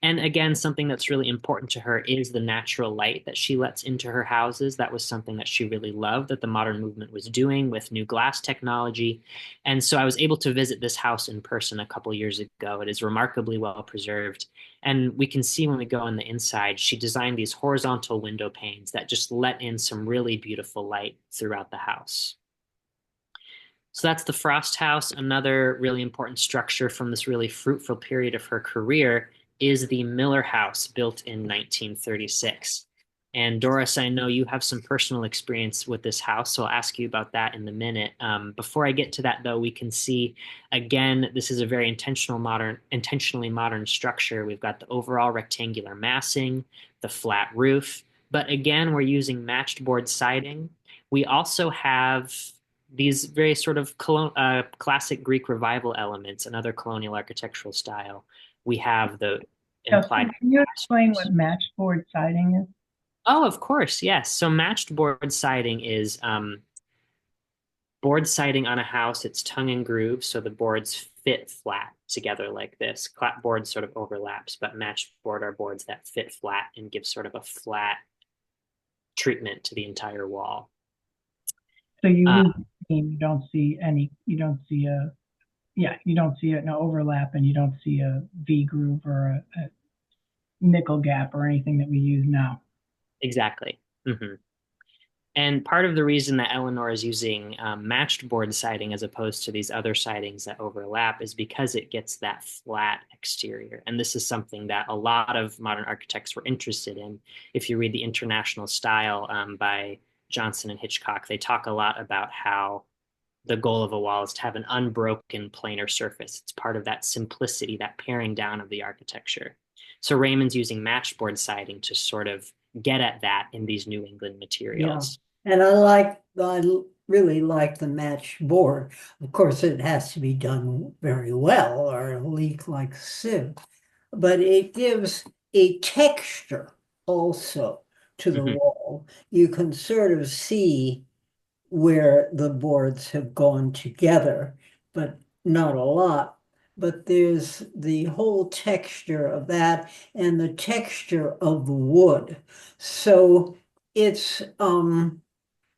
And again, something that's really important to her is the natural light that she lets into her houses. That was something that she really loved that the modern movement was doing with new glass technology. And so I was able to visit this house in person a couple years ago. It is remarkably well preserved. And we can see when we go on the inside, she designed these horizontal window panes that just let in some really beautiful light throughout the house. So that's the Frost House. Another really important structure from this really fruitful period of her career is the Miller House, built in 1936. And Doris, I know you have some personal experience with this house, so I'll ask you about that in a minute. Before I get to that, though, we can see, again, this is a very intentionally modern structure. We've got the overall rectangular massing, the flat roof, but again, we're using matched board siding. We also have these very sort of classic Greek revival elements, another colonial architectural style. We have the implied. Justin, can you explain what matchboard siding is? Oh, of course, yes. So matched board siding is board siding on a house. It's tongue and groove, so the boards fit flat together like this. Clapboard sort of overlaps, but matched board are boards that fit flat and give sort of a flat treatment to the entire wall. So you don't see an overlap, and you don't see a V groove or a nickel gap or anything that we use now. Exactly. Mm-hmm. And part of the reason that Eleanor is using matched board siding as opposed to these other sidings that overlap is because it gets that flat exterior. And this is something that a lot of modern architects were interested in. If you read The International Style by Johnson and Hitchcock, they talk a lot about how the goal of a wall is to have an unbroken planar surface. It's part of that simplicity, that paring down of the architecture. So Raymond's using matchboard siding to sort of get at that in these New England materials. Yeah. And I really like the matched board. Of course, it has to be done very well or it'll leak like a sieve. But it gives a texture also to the wall. You can sort of see where the boards have gone together, but not a lot. But there's the whole texture of that and the texture of the wood. So it's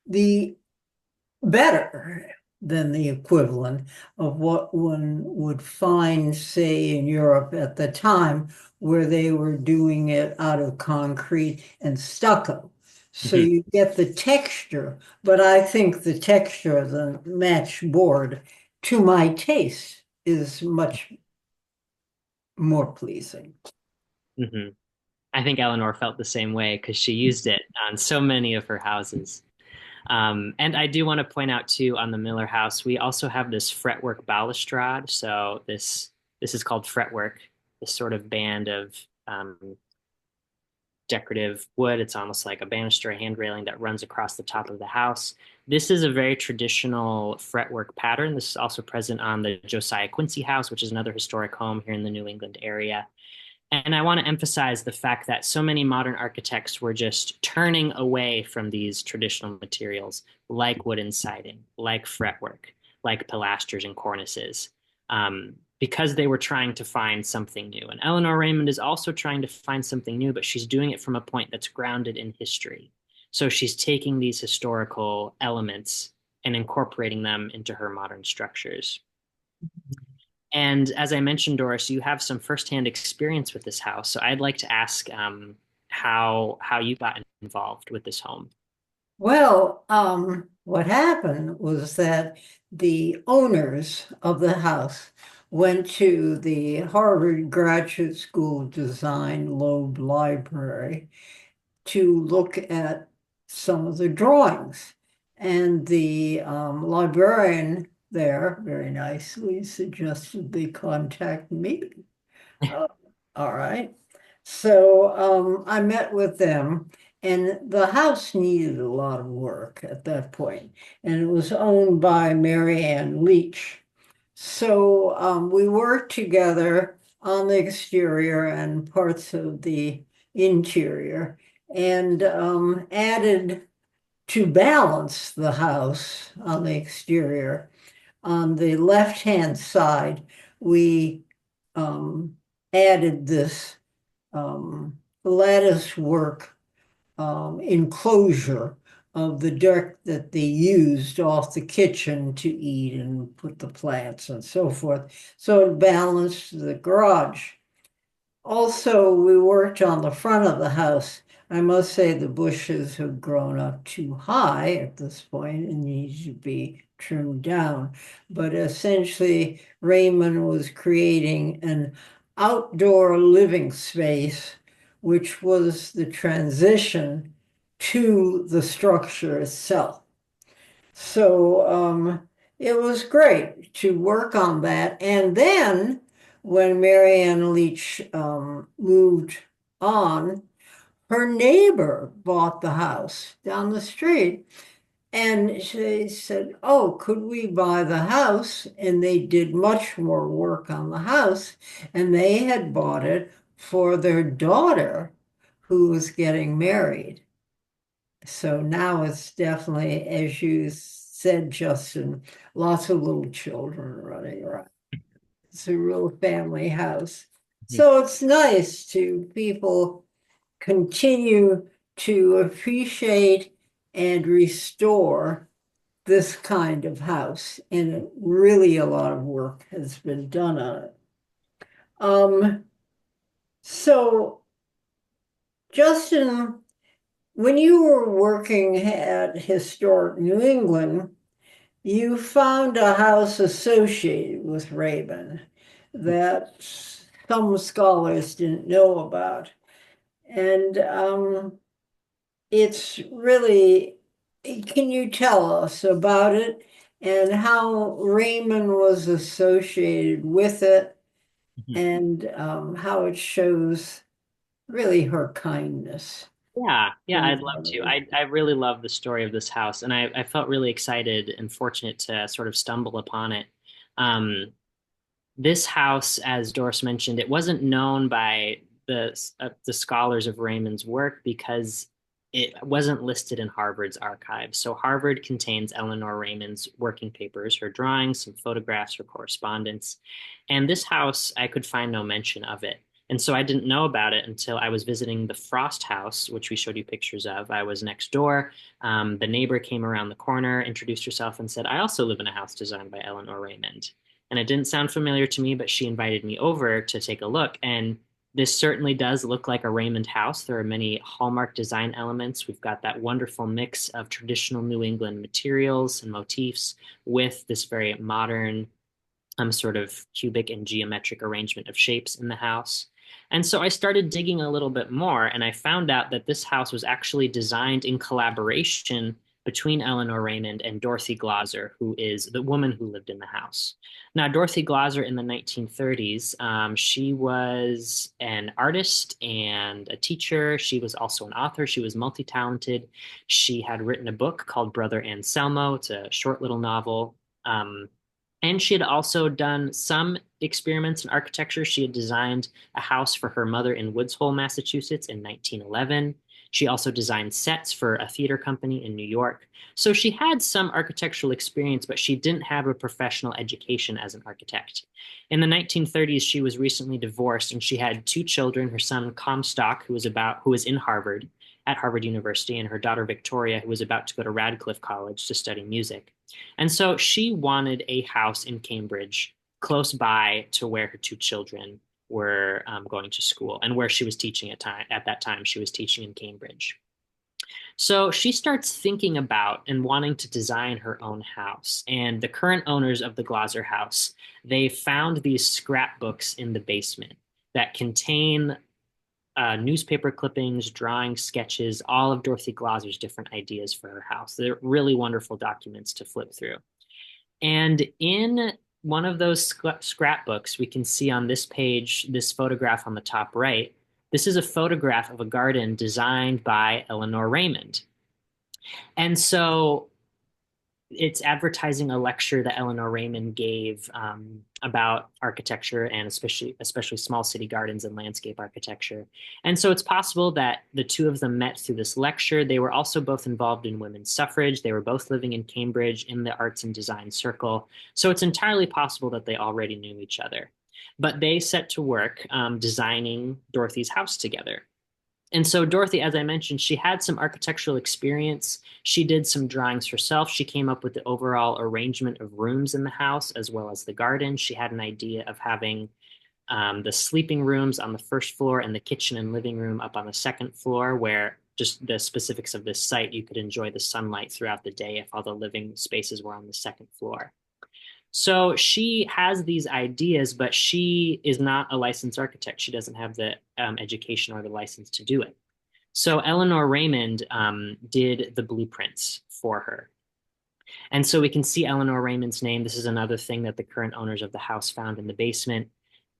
the better than the equivalent of what one would find, say, in Europe at the time, where they were doing it out of concrete and stucco. So Mhm. you get the texture, but I think the texture of the match board, to my taste, is much more pleasing. Mhm. I think Eleanor felt the same way because she used it on so many of her houses. And I do want to point out too on the Miller house, we also have this fretwork balustrade. So this is called fretwork, this sort of band of decorative wood. It's almost like a banister, a hand railing that runs across the top of the house. This is a very traditional fretwork pattern. This is also present on the Josiah Quincy house, which is another historic home here in the New England area. And I want to emphasize the fact that so many modern architects were just turning away from these traditional materials like wooden siding, like fretwork, like pilasters and cornices, because they were trying to find something new. And Eleanor Raymond is also trying to find something new, but she's doing it from a point that's grounded in history. So she's taking these historical elements and incorporating them into her modern structures. And as I mentioned, Doris, you have some firsthand experience with this house. So I'd like to ask how you got involved with this home. Well, what happened was that the owners of the house went to the Harvard Graduate School of Design Loeb Library to look at some of the drawings. And the librarian there very nicely suggested they contact me. Oh, all right. So I met with them, and the house needed a lot of work at that point, and it was owned by Mary Ann Leach. So we worked together on the exterior and parts of the interior, and added to balance the house on the exterior. On the left-hand side, we um, added this lattice work enclosure of the dirt that they used off the kitchen to eat and put the plants and so forth. So it balanced the garage. Also, we worked on the front of the house. I must say the bushes have grown up too high at this point and need to be trimmed down. But essentially, Raymond was creating an outdoor living space, which was the transition to the structure itself. So it was great to work on that. And then when Marianne Leach moved on, her neighbor bought the house down the street. And she said, "Oh, could we buy the house?" And they did much more work on the house. And they had bought it for their daughter who was getting married. So now it's definitely, as you said, Justin, lots of little children running around. It's a real family house. So it's nice to people continue to appreciate and restore this kind of house. And really a lot of work has been done on it. Um, so Justin, when you were working at Historic New England, you found a house associated with Raymond that some scholars didn't know about. And it's really, can you tell us about it and how Raymond was associated with it and how it shows really her kindness? Yeah, I'd love to. I really love the story of this house, and I felt really excited and fortunate to sort of stumble upon it. Um, this house, as Doris mentioned, it wasn't known by the scholars of Raymond's work because it wasn't listed in Harvard's archives. So Harvard contains Eleanor Raymond's working papers, her drawings, some photographs, her correspondence. And this house, I could find no mention of it. And so I didn't know about it until I was visiting the Frost House, which we showed you pictures of. I was next door. The neighbor came around the corner, introduced herself, and said, I also live in a house designed by Eleanor Raymond. And it didn't sound familiar to me, but she invited me over to take a look. And this certainly does look like a Raymond house. There are many hallmark design elements. We've got that wonderful mix of traditional New England materials and motifs with this very modern sort of cubic and geometric arrangement of shapes in the house. And so I started digging a little bit more, and I found out that this house was actually designed in collaboration between Eleanor Raymond and Dorothy Glauser, who is the woman who lived in the house. Now, Dorothy Glauser in the 1930s, she was an artist and a teacher. She was also an author. She was multi-talented. She had written a book called Brother Anselmo. It's a short little novel. And she had also done some experiments in architecture. She had designed a house for her mother in Woods Hole, Massachusetts in 1911. She also designed sets for a theater company in New York. So she had some architectural experience, but she didn't have a professional education as an architect. In the 1930s, she was recently divorced and she had two children, her son Comstock, who was in Harvard at Harvard University, and her daughter Victoria, who was about to go to Radcliffe College to study music. And so she wanted a house in Cambridge close by to where her two children were going to school and where she was teaching at that time. She was teaching in Cambridge. So she starts thinking about and wanting to design her own house. And the current owners of the Glauser house, they found these scrapbooks in the basement that contain newspaper clippings, drawings, sketches, all of Dorothy Glauser's different ideas for her house. They're really wonderful documents to flip through. And in one of those scrapbooks, we can see on this page, this photograph on the top right, this is a photograph of a garden designed by Eleanor Raymond. And so it's advertising a lecture that Eleanor Raymond gave about architecture and especially small city gardens and landscape architecture. And so it's possible that the two of them met through this lecture. They were also both involved in women's suffrage. They were both living in Cambridge in the arts and design circle. So it's entirely possible that they already knew each other. But they set to work designing Dorothy's house together. And so Dorothy, as I mentioned, she had some architectural experience. She did some drawings herself. She came up with the overall arrangement of rooms in the house as well as the garden. She had an idea of having the sleeping rooms on the first floor and the kitchen and living room up on the second floor, where just the specifics of this site, you could enjoy the sunlight throughout the day if all the living spaces were on the second floor. So she has these ideas, but she is not a licensed architect. She doesn't have the education or the license to do it. So Eleanor Raymond did the blueprints for her. And so we can see Eleanor Raymond's name. This is another thing that the current owners of the house found in the basement.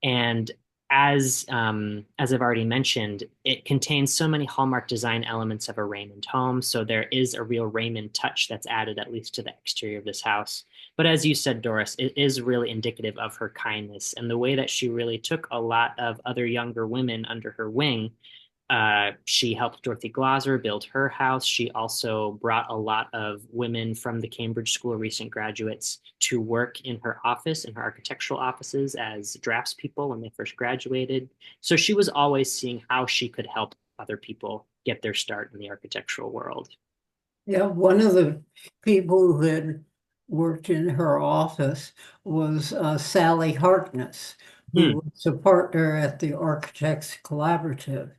And as I've already mentioned, it contains so many hallmark design elements of a Raymond home. So there is a real Raymond touch that's added, at least to the exterior of this house. But as you said, Doris, it is really indicative of her kindness and the way that she really took a lot of other younger women under her wing. She helped Dorothy Glauser build her house. She also brought a lot of women from the Cambridge School of Recent Graduates to work in her office, in her architectural offices as draftspeople when they first graduated. So she was always seeing how she could help other people get their start in the architectural world. Yeah, one of the people who had worked in her office was Sally Harkness, who was a partner at the Architects Collaborative.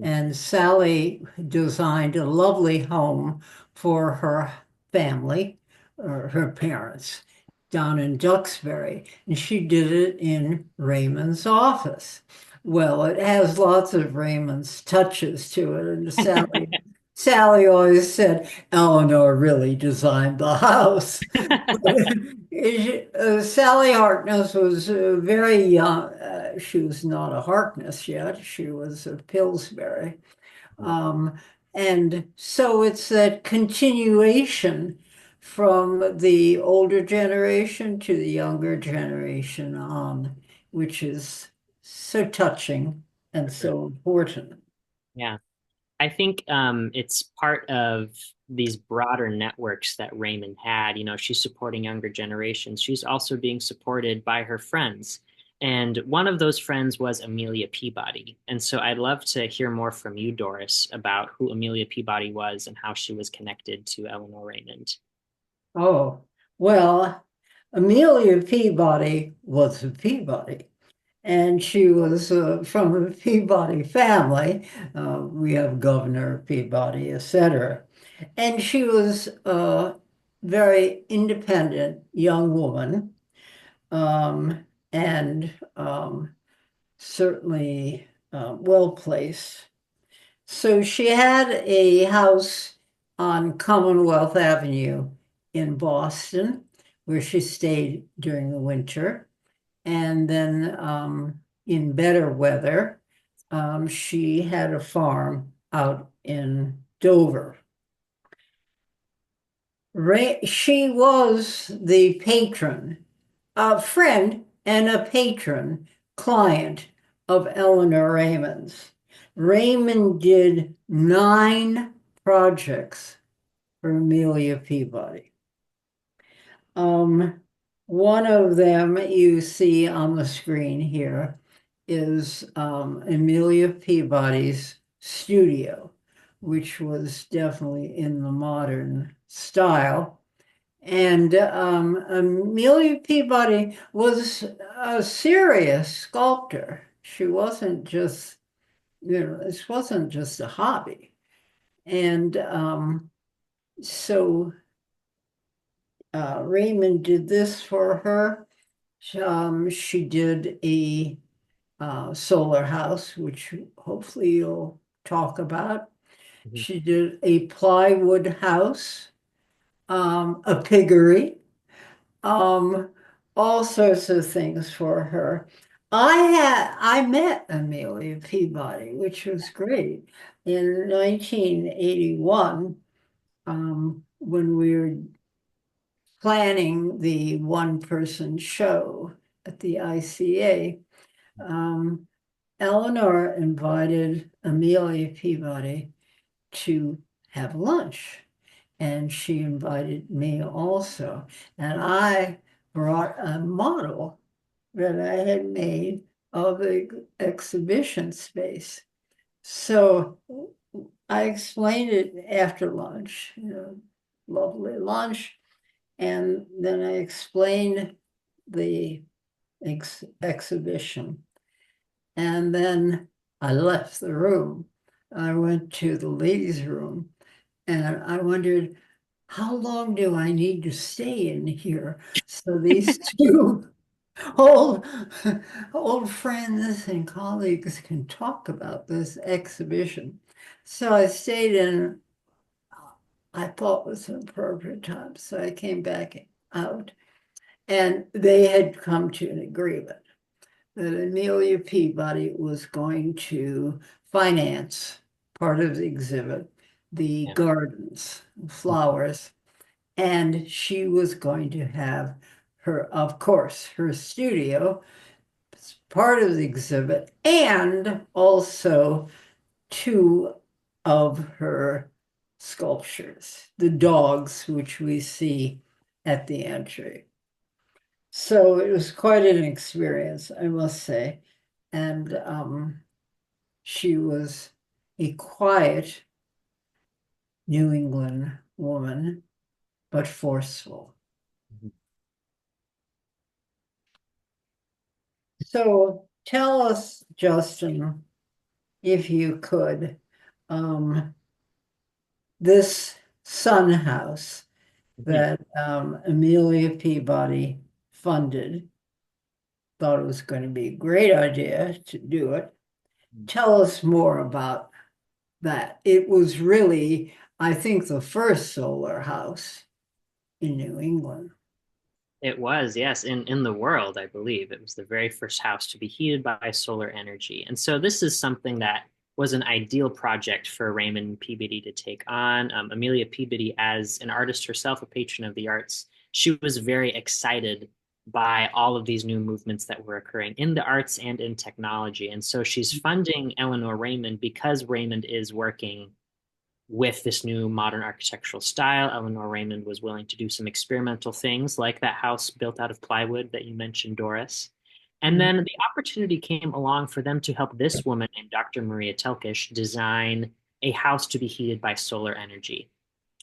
And Sally designed a lovely home for her family, or her parents, down in Duxbury. And she did it in Raymond's office. Well, it has lots of Raymond's touches to it. And Sally always said, Eleanor really designed the house. Sally Harkness was very young. She was not a Harkness yet. She was a Pillsbury. And so it's that continuation from the older generation to the younger generation on, which is so touching and so important. Yeah. I think it's part of these broader networks that Raymond had. You know, she's supporting younger generations. She's also being supported by her friends. And one of those friends was Amelia Peabody. And so I'd love to hear more from you, Doris, about who Amelia Peabody was and how she was connected to Eleanor Raymond. Oh, well, Amelia Peabody was a Peabody, and she was from a Peabody family. We have Governor Peabody, etc. And she was a very independent young woman, um, and certainly well placed. So she had a house on Commonwealth Avenue in Boston where she stayed during the winter. And then in better weather, she had a farm out in Dover. She was the patron, a friend and a patron client of Eleanor Raymond's. Raymond did 9 projects for Amelia Peabody. One of them you see on the screen here is Amelia Peabody's studio, which was definitely in the modern style. And Amelia Peabody was a serious sculptor. She wasn't just, this wasn't just a hobby. And so Raymond did this for her. She did a solar house, which hopefully you'll talk about. Mhm. She did a plywood house, a piggery, um, all sorts of things for her. I met Amelia Peabody, which was great, in 1981, when we were planning the one-person show at the ICA. Eleanor invited Amelia Peabody to have lunch, and she invited me also. And I brought a model that I had made of the exhibition space. So I explained it after lunch, lovely lunch. And then I explained the exhibition. And then I left the room. I went to the ladies' room and I wondered, how long do I need to stay in here so these two old, old friends and colleagues can talk about this exhibition? So I stayed in, I thought was an appropriate time. So I came back out and they had come to an agreement that Amelia Peabody was going to finance part of the exhibit, the Yeah. gardens, flowers, and she was going to have her, of course, her studio as part of the exhibit, and also 2 of her sculptures, the dogs, which we see at the entry. So it was quite an experience, I must say. And she was a quiet New England woman, but forceful. Mhm. So tell us, Justin, if you could, this Sun House Mhm. that Amelia Peabody funded, thought it was going to be a great idea to do it. Tell us more about that. It was really, I think, the first solar house in New England. It was, yes, in the world, I believe. It was the very first house to be heated by solar energy. And so this is something that was an ideal project for Raymond Peabody to take on. Amelia Peabody, as an artist herself, a patron of the arts, she was very excited by all of these new movements that were occurring in the arts and in technology. And so she's funding Eleanor Raymond because Raymond is working with this new modern architectural style. Eleanor Raymond was willing to do some experimental things like that house built out of plywood that you mentioned, Doris. And then the opportunity came along for them to help this woman named Dr. Maria Telkish design a house to be heated by solar energy.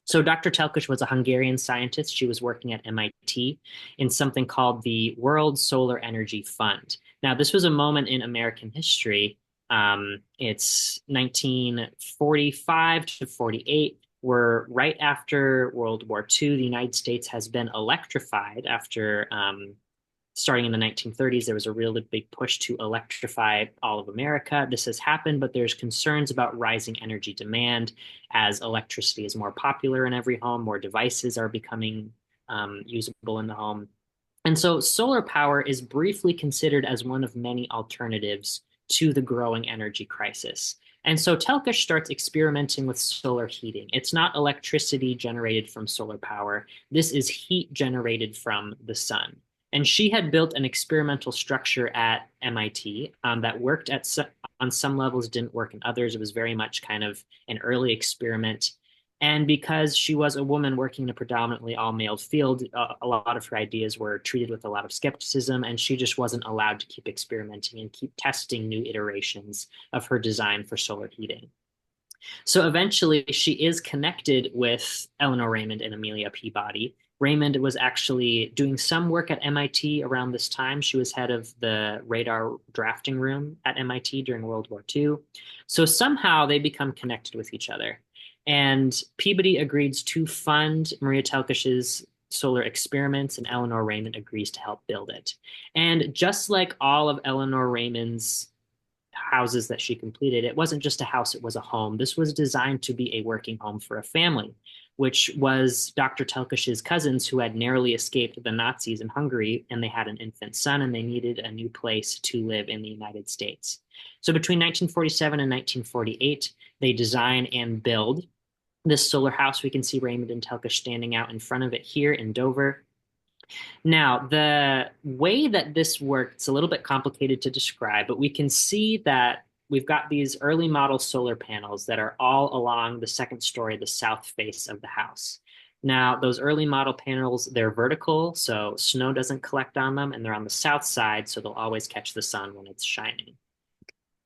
So Dr. Telkish was a Hungarian scientist. She was working at MIT in something called the World Solar Energy Fund. Now, this was a moment in American history. It's 1945 to 48. We're right after World War II. The United States has been electrified after starting in the 1930s, there was a really big push to electrify all of America. This has happened, but there's concerns about rising energy demand as electricity is more popular in every home, more devices are becoming usable in the home. And so solar power is briefly considered as one of many alternatives to the growing energy crisis. And so Telkish starts experimenting with solar heating. It's not electricity generated from solar power. This is heat generated from the sun. And she had built an experimental structure at MIT that worked on some levels, didn't work in others. It was very much kind of an early experiment. And because she was a woman working in a predominantly all-male field, a lot of her ideas were treated with a lot of skepticism, and she just wasn't allowed to keep experimenting and keep testing new iterations of her design for solar heating. So eventually, she is connected with Eleanor Raymond and Amelia Peabody. Raymond was actually doing some work at MIT around this time. She was head of the radar drafting room at MIT during World War II. So somehow they become connected with each other. And Peabody agrees to fund Maria Telkish's solar experiments, and Eleanor Raymond agrees to help build it. And just like all of Eleanor Raymond's houses that she completed, it wasn't just a house, it was a home. This was designed to be a working home for a family, which was Dr. Telkish's cousins who had narrowly escaped the Nazis in Hungary, and they had an infant son, and they needed a new place to live in the United States. So between 1947 and 1948, they design and build this solar house. We can see Raymond and Telkish standing out in front of it here in Dover. Now, the way that this worked, it's a little bit complicated to describe, but we can see that we've got these early model solar panels that are all along the second story, the south face of the house. Now, those early model panels, they're vertical, so snow doesn't collect on them, and they're on the south side, so they'll always catch the sun when it's shining.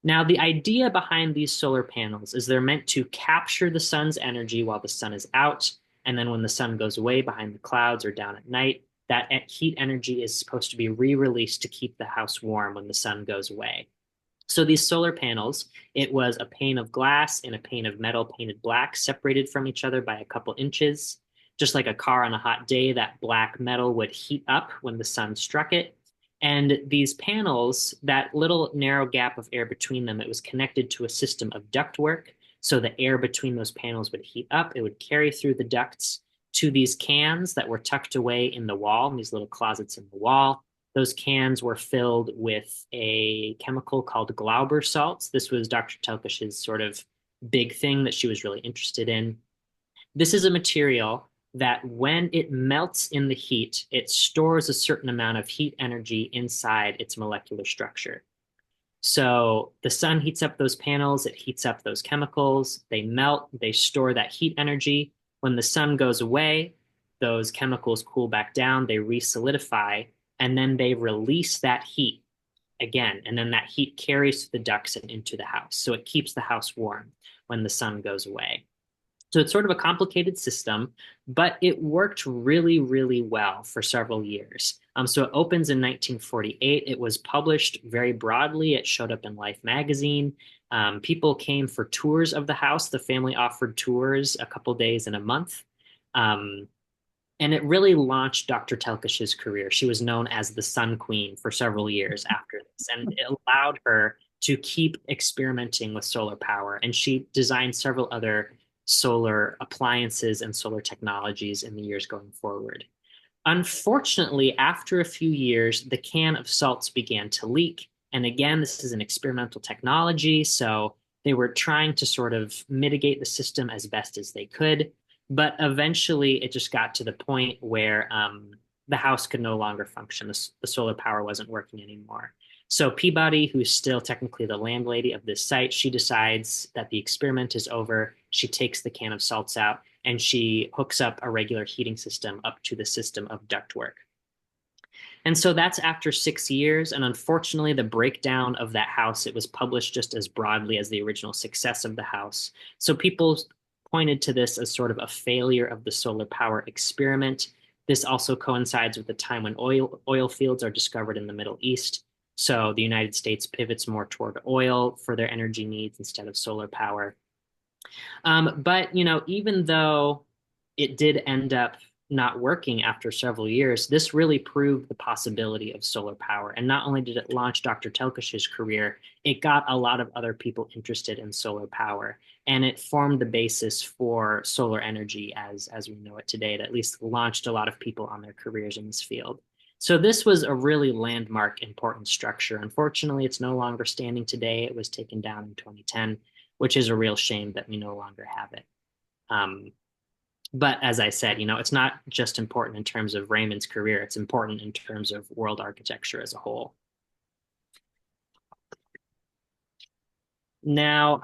Now, the idea behind these solar panels is they're meant to capture the sun's energy while the sun is out, and then when the sun goes away behind the clouds or down at night, that heat energy is supposed to be re-released to keep the house warm when the sun goes away. So these solar panels, it was a pane of glass and a pane of metal painted black, separated from each other by a couple inches. Just like a car on a hot day, that black metal would heat up when the sun struck it. And these panels, that little narrow gap of air between them, it was connected to a system of ductwork. So the air between those panels would heat up. It would carry through the ducts to these cans that were tucked away in the wall, in these little closets in the wall. Those cans were filled with a chemical called Glauber salts. This was Dr. Telkish's sort of big thing that she was really interested in. This is a material that when it melts in the heat, it stores a certain amount of heat energy inside its molecular structure. So the sun heats up those panels, it heats up those chemicals, they melt, they store that heat energy. When the sun goes away, those chemicals cool back down, they re-solidify, and then they release that heat again. And then that heat carries through the ducts and into the house. So it keeps the house warm when the sun goes away. So it's sort of a complicated system, but it worked really, really well for several years. So it opens in 1948. It was published very broadly. It showed up in Life magazine. People came for tours of the house. The family offered tours a couple days in a month. And it really launched Dr. Telkish's career. She was known as the Sun Queen for several years after this, and it allowed her to keep experimenting with solar power. And she designed several other solar appliances and solar technologies in the years going forward. Unfortunately, after a few years, the can of salts began to leak. And again, this is an experimental technology, so they were trying to sort of mitigate the system as best as they could. But eventually, it just got to the point where the house could no longer function. The solar power wasn't working anymore. So Peabody, who's still technically the landlady of this site, she decides that the experiment is over. She takes the can of salts out and she hooks up a regular heating system up to the system of ductwork. And so that's after 6 years. And unfortunately, the breakdown of that house, it was published just as broadly as the original success of the house. So people pointed to this as sort of a failure of the solar power experiment. This also coincides with the time when oil fields are discovered in the Middle East. So the United States pivots more toward oil for their energy needs instead of solar power. But, even though it did end up not working after several years, this really proved the possibility of solar power. And not only did it launch Dr. Telkush's career, it got a lot of other people interested in solar power. And it formed the basis for solar energy as we know it today. It at least launched a lot of people on their careers in this field. So this was a really landmark, important structure. Unfortunately, it's no longer standing today. It was taken down in 2010, which is a real shame that we no longer have it. But as I said, it's not just important in terms of Raymond's career, it's important in terms of world architecture as a whole. Now,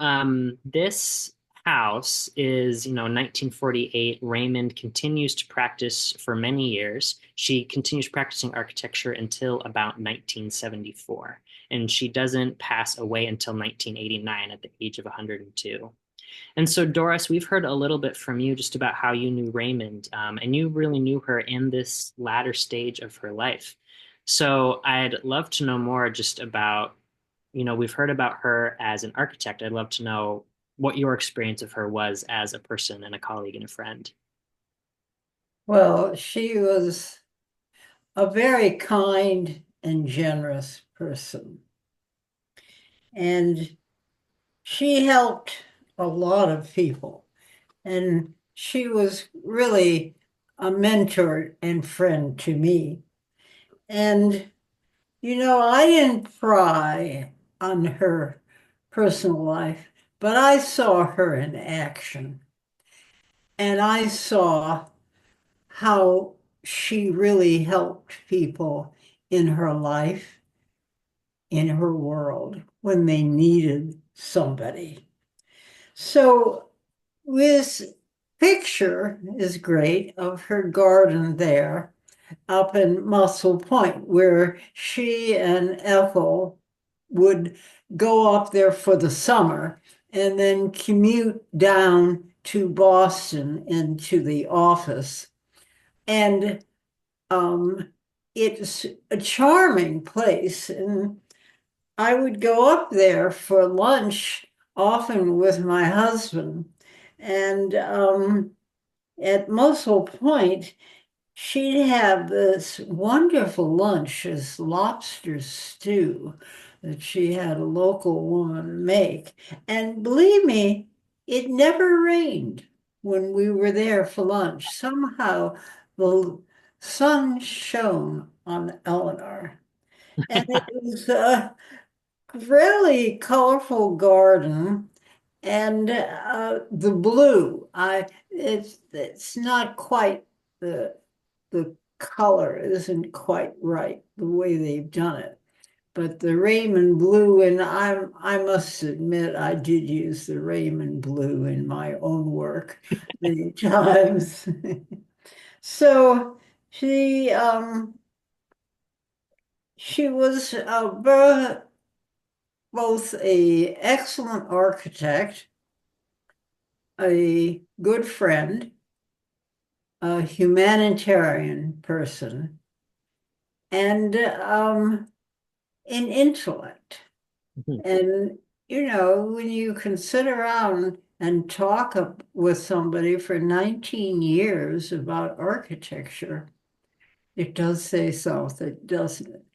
this house is, 1948. Raymond continues to practice for many years. She continues practicing architecture until about 1974, and she doesn't pass away until 1989 at the age of 102. And so, Doris, we've heard a little bit from you just about how you knew Raymond, and you really knew her in this latter stage of her life. So I'd love to know more just about, we've heard about her as an architect. I'd love to know what your experience of her was as a person and a colleague and a friend. Well, she was a very kind and generous person. And she helped a lot of people. And she was really a mentor and friend to me. And, I didn't pry on her personal life, but I saw her in action. And I saw how she really helped people in her life, in her world, when they needed somebody. So this picture is great of her garden there up in Muscle Point, where she and Ethel would go up there for the summer and then commute down to Boston into the office. And it's a charming place. And I would go up there for lunch, often with my husband. And at Muscle Point, she'd have this wonderful lunch, this lobster stew that she had a local woman make. And believe me, it never rained when we were there for lunch. Somehow the sun shone on Eleanor. And it was a really colorful garden. And the blue, it's not quite the color isn't quite right the way they've done it. But the Raymond blue, and I must admit I did use the Raymond blue in my own work many times. So she was both a excellent architect, a good friend, a humanitarian person, and an intellect. Mhm. And, when you can sit around and talk with somebody for 19 years about architecture, it does say something, doesn't it?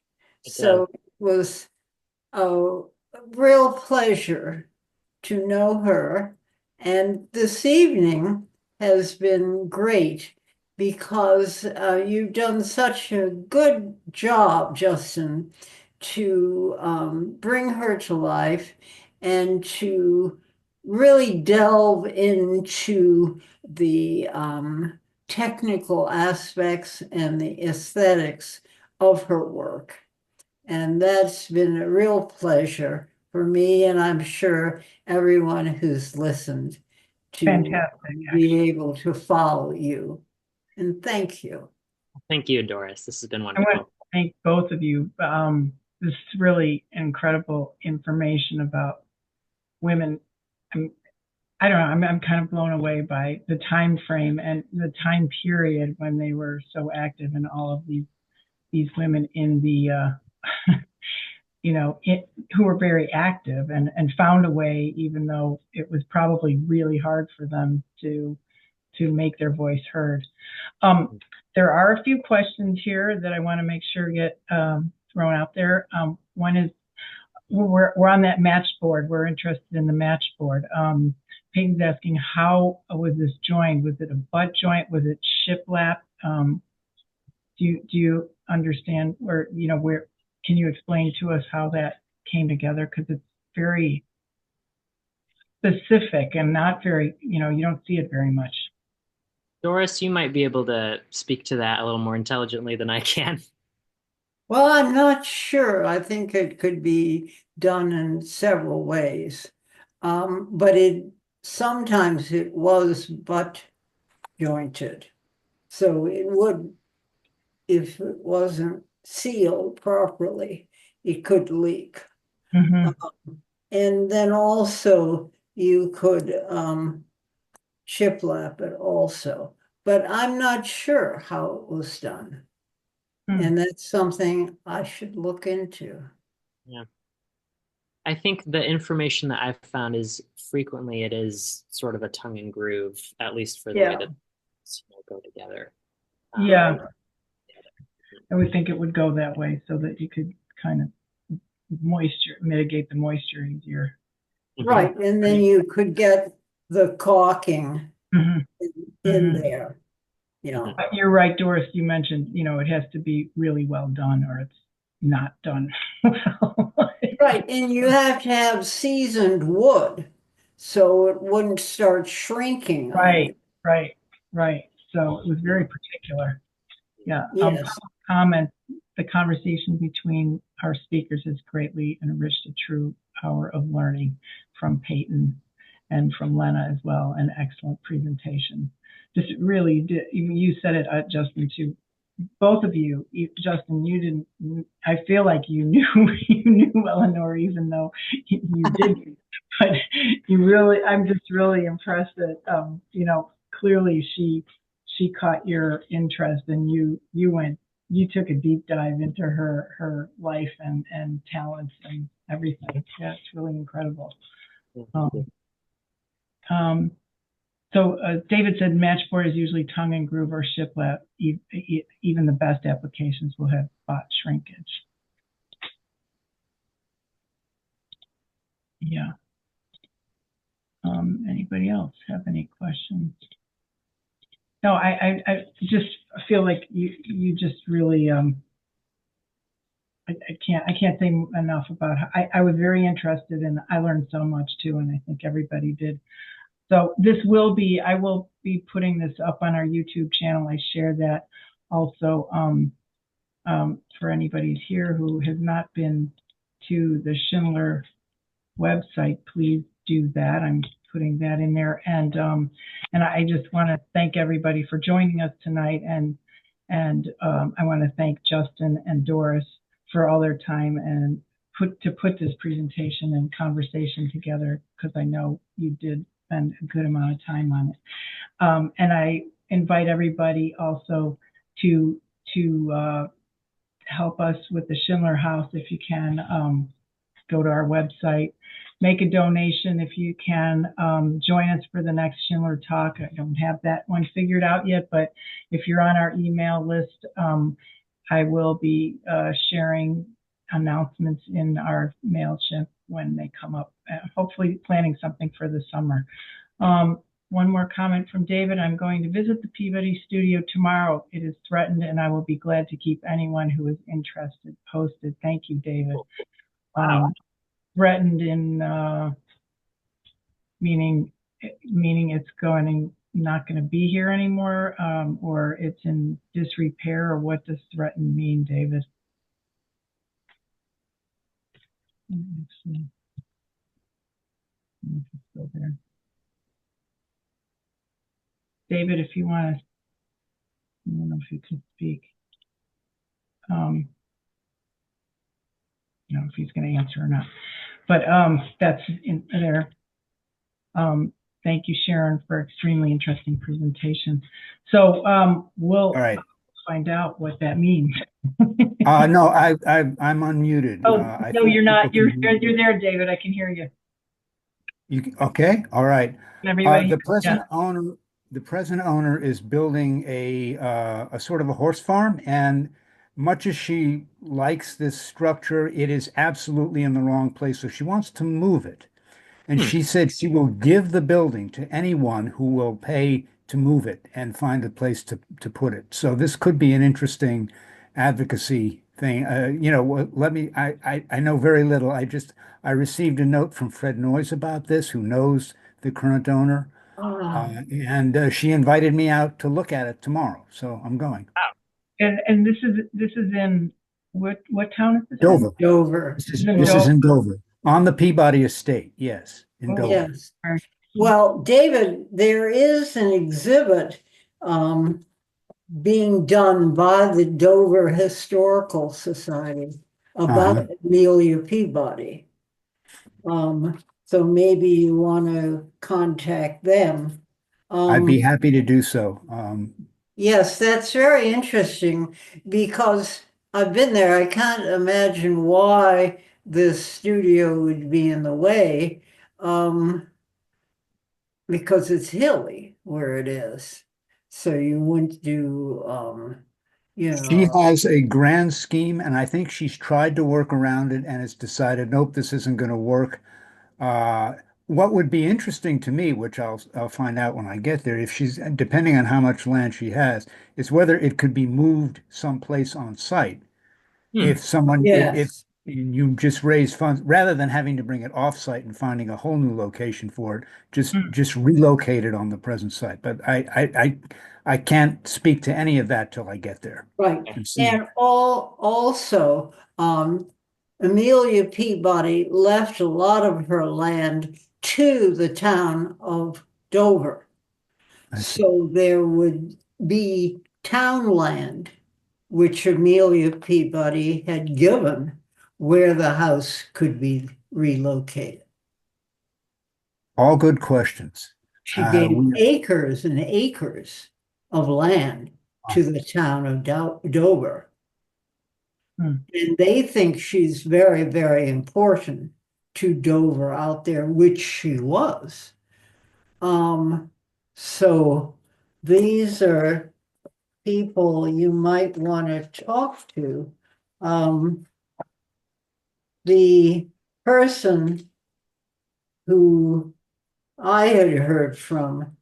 It does. So it was a real pleasure to know her. And this evening has been great because you've done such a good job, Justin, to bring her to life and to really delve into the technical aspects and the aesthetics of her work. And that's been a real pleasure for me, and I'm sure everyone who's listened to Fantastic, be able to follow you. And thank you. Thank you, Doris. This has been I want wonderful. to thank both of you. This is really incredible information about women. I don't know, I'm kind of blown away by the time frame and the time period when they were so active, and all of these women in the who were very active and found a way, even though it was probably really hard for them to make their voice heard. There are a few questions here that I want to make sure get thrown out there. One is, we're on that match board. We're interested in the match board. Peyton's asking, how was this joined? Was it a butt joint? Was it shiplap? Do you understand, or where? Can you explain to us how that came together? Because it's very specific and not very, you don't see it very much. Doris, you might be able to speak to that a little more intelligently than I can. Well, I'm not sure. I think it could be done in several ways. But sometimes it was butt jointed. So it would, if it wasn't sealed properly, it could leak. And then also you could shiplap it also. But I'm not sure how it was done. And that's something I should look into. Yeah. I think the information that I've found is frequently it is sort of a tongue and groove, at least for the way that go together. Yeah. I would think it would go that way so that you could kind of mitigate the moisture easier. Right. And then you could get the caulking in there. But you're right, Doris, you mentioned, it has to be really well done or it's not done well. Right. And you have to have seasoned wood so it wouldn't start shrinking. Right. So it was very particular. Yeah. Yes. Comment, the conversation between our speakers has greatly enriched a true power of learning from Peyton and from Lena as well. An excellent presentation. Just really did. You said it, Justin, too. Both of you, Justin, you didn't. I feel like you knew Eleanor, even though you didn't. But I'm just really impressed that clearly she caught your interest, and you took a deep dive into her life and talents and everything. Yeah, it's really incredible. So David said matchboard is usually tongue and groove or shiplap. Even the best applications will have spot shrinkage. Yeah. Anybody else have any questions? No, I just feel like you just really I can't say enough about how I was very interested, and I learned so much too, and I think everybody did. So I will be putting this up on our YouTube channel. I share that also for anybody here who has not been to the Schindler website, please do that. I'm putting that in there. And I just want to thank everybody for joining us tonight. And I want to thank Justin and Doris for all their time and to put this presentation and conversation together, because I know you did spend a good amount of time on it. And I invite everybody also to help us with the Schindler House if you can. Go to our website, make a donation if you can. Join us for the next Schindler Talk. I don't have that one figured out yet, but if you're on our email list, I will be sharing announcements in our MailChimp when they come up, hopefully planning something for the summer. One more comment from David. I'm going to visit the Peabody studio tomorrow. It is threatened, and I will be glad to keep anyone who is interested posted. Thank you, David. Threatened in meaning it's going not going to be here anymore, or it's in disrepair, or what does threaten mean, David? Let's see. I don't know if it's still there. David, if you want to, I don't know if you can speak. I don't know if he's going to answer or not, but that's in there. Thank you, Sharon, for extremely interesting presentation. So we'll All right. find out what that means. No, I'm unmuted. Oh, I no, think you're not. people You're can hear me. there, David. I can hear you. Okay, all right. Everybody, The present owner is building a sort of a horse farm, and much as she likes this structure, it is absolutely in the wrong place. So she wants to move it. And Hmm. she said she will give the building to anyone who will pay to move it and find a place to put it. So this could be an interesting advocacy thing. I know very little. I received a note from Fred Noyes about this, who knows the current owner. Ah, And she invited me out to look at it tomorrow. So I'm going. and this is in what town is this in? Dover. Dover. This is in Dover, on the Peabody Estate. Yes, in Oh, Dover. Yes. Well, David, there is an exhibit being done by the Dover Historical Society about Amelia Peabody. So maybe you want to contact them. I'd be happy to do so. Yes, that's very interesting because I've been there. I can't imagine why this studio would be in the way, because it's hilly where it is. So you wouldn't do, She has a grand scheme, and I think she's tried to work around it and has decided, nope, this isn't going to work. Uh, what would be interesting to me, which I'll find out when I get there, if she's depending on how much land she has, is whether it could be moved someplace on site. Hmm. If yes, you just raise funds rather than having to bring it off site and finding a whole new location for it, just relocate it on the present site. But I can't speak to any of that till I get there right. and see it. And also, Amelia Peabody left a lot of her land to the town of Dover. I see. So there would be town land, which Amelia Peabody had given where the house could be relocated. All good questions. She gave We, acres and acres of land to the town of Dover. Hmm. And they think she's very, very important to Dover out there, which she was. So these are people you might want to talk to. The person who I had heard from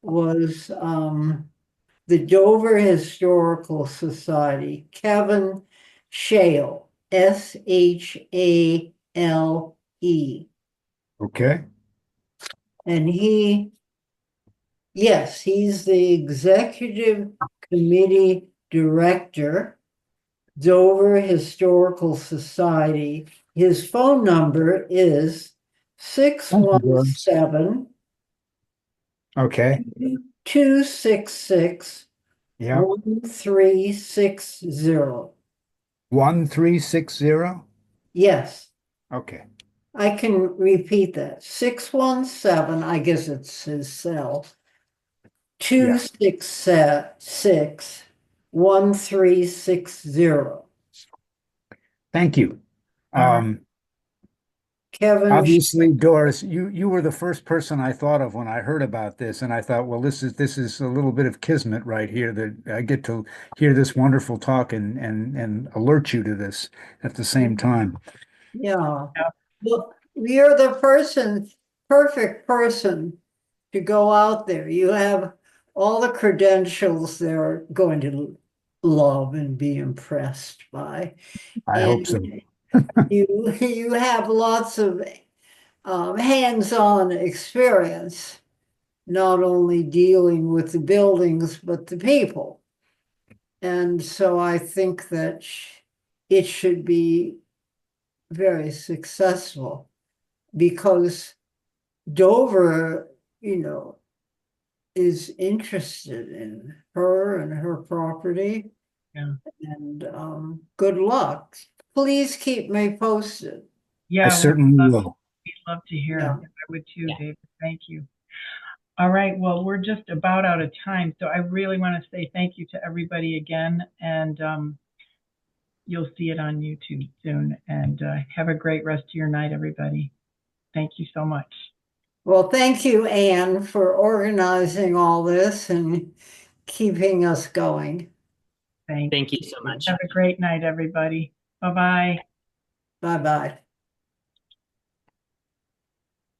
was the Dover Historical Society, Kevin Shale, Shale. okay. And he's the executive committee director, Dover Historical Society. His phone number is Thank you, Doris. 617 Okay. 266 Yeah. 1360. 1360. Yes, Okay. I can repeat that. 617, I guess it's his cell. 266 1360. Thank you. Kevin, Obviously, Doris, you were the first person I thought of when I heard about this, and I thought, well, this is a little bit of kismet right here that I get to hear this wonderful talk and alert you to this at the same time. yeah. Look, you're the perfect person to go out there. You have all the credentials they're going to love and be impressed by. I hope so. And you have lots of hands-on experience not only dealing with the buildings, but the people. And so I think that it should be very successful because Dover, is interested in her and her property. Yeah. And good luck. Please keep me posted. Yeah, I certainly will. we'd love to hear. Yeah. I would too, Yeah. David. Thank you. All right. Well, we're just about out of time. So I really want to say thank you to everybody again. And you'll see it on YouTube soon. And have a great rest of your night, everybody. Thank you so much. Well, thank you, Anne, for organizing all this and keeping us going. Thank Thank you so much. Have a great night, everybody. Bye-bye. Bye-bye.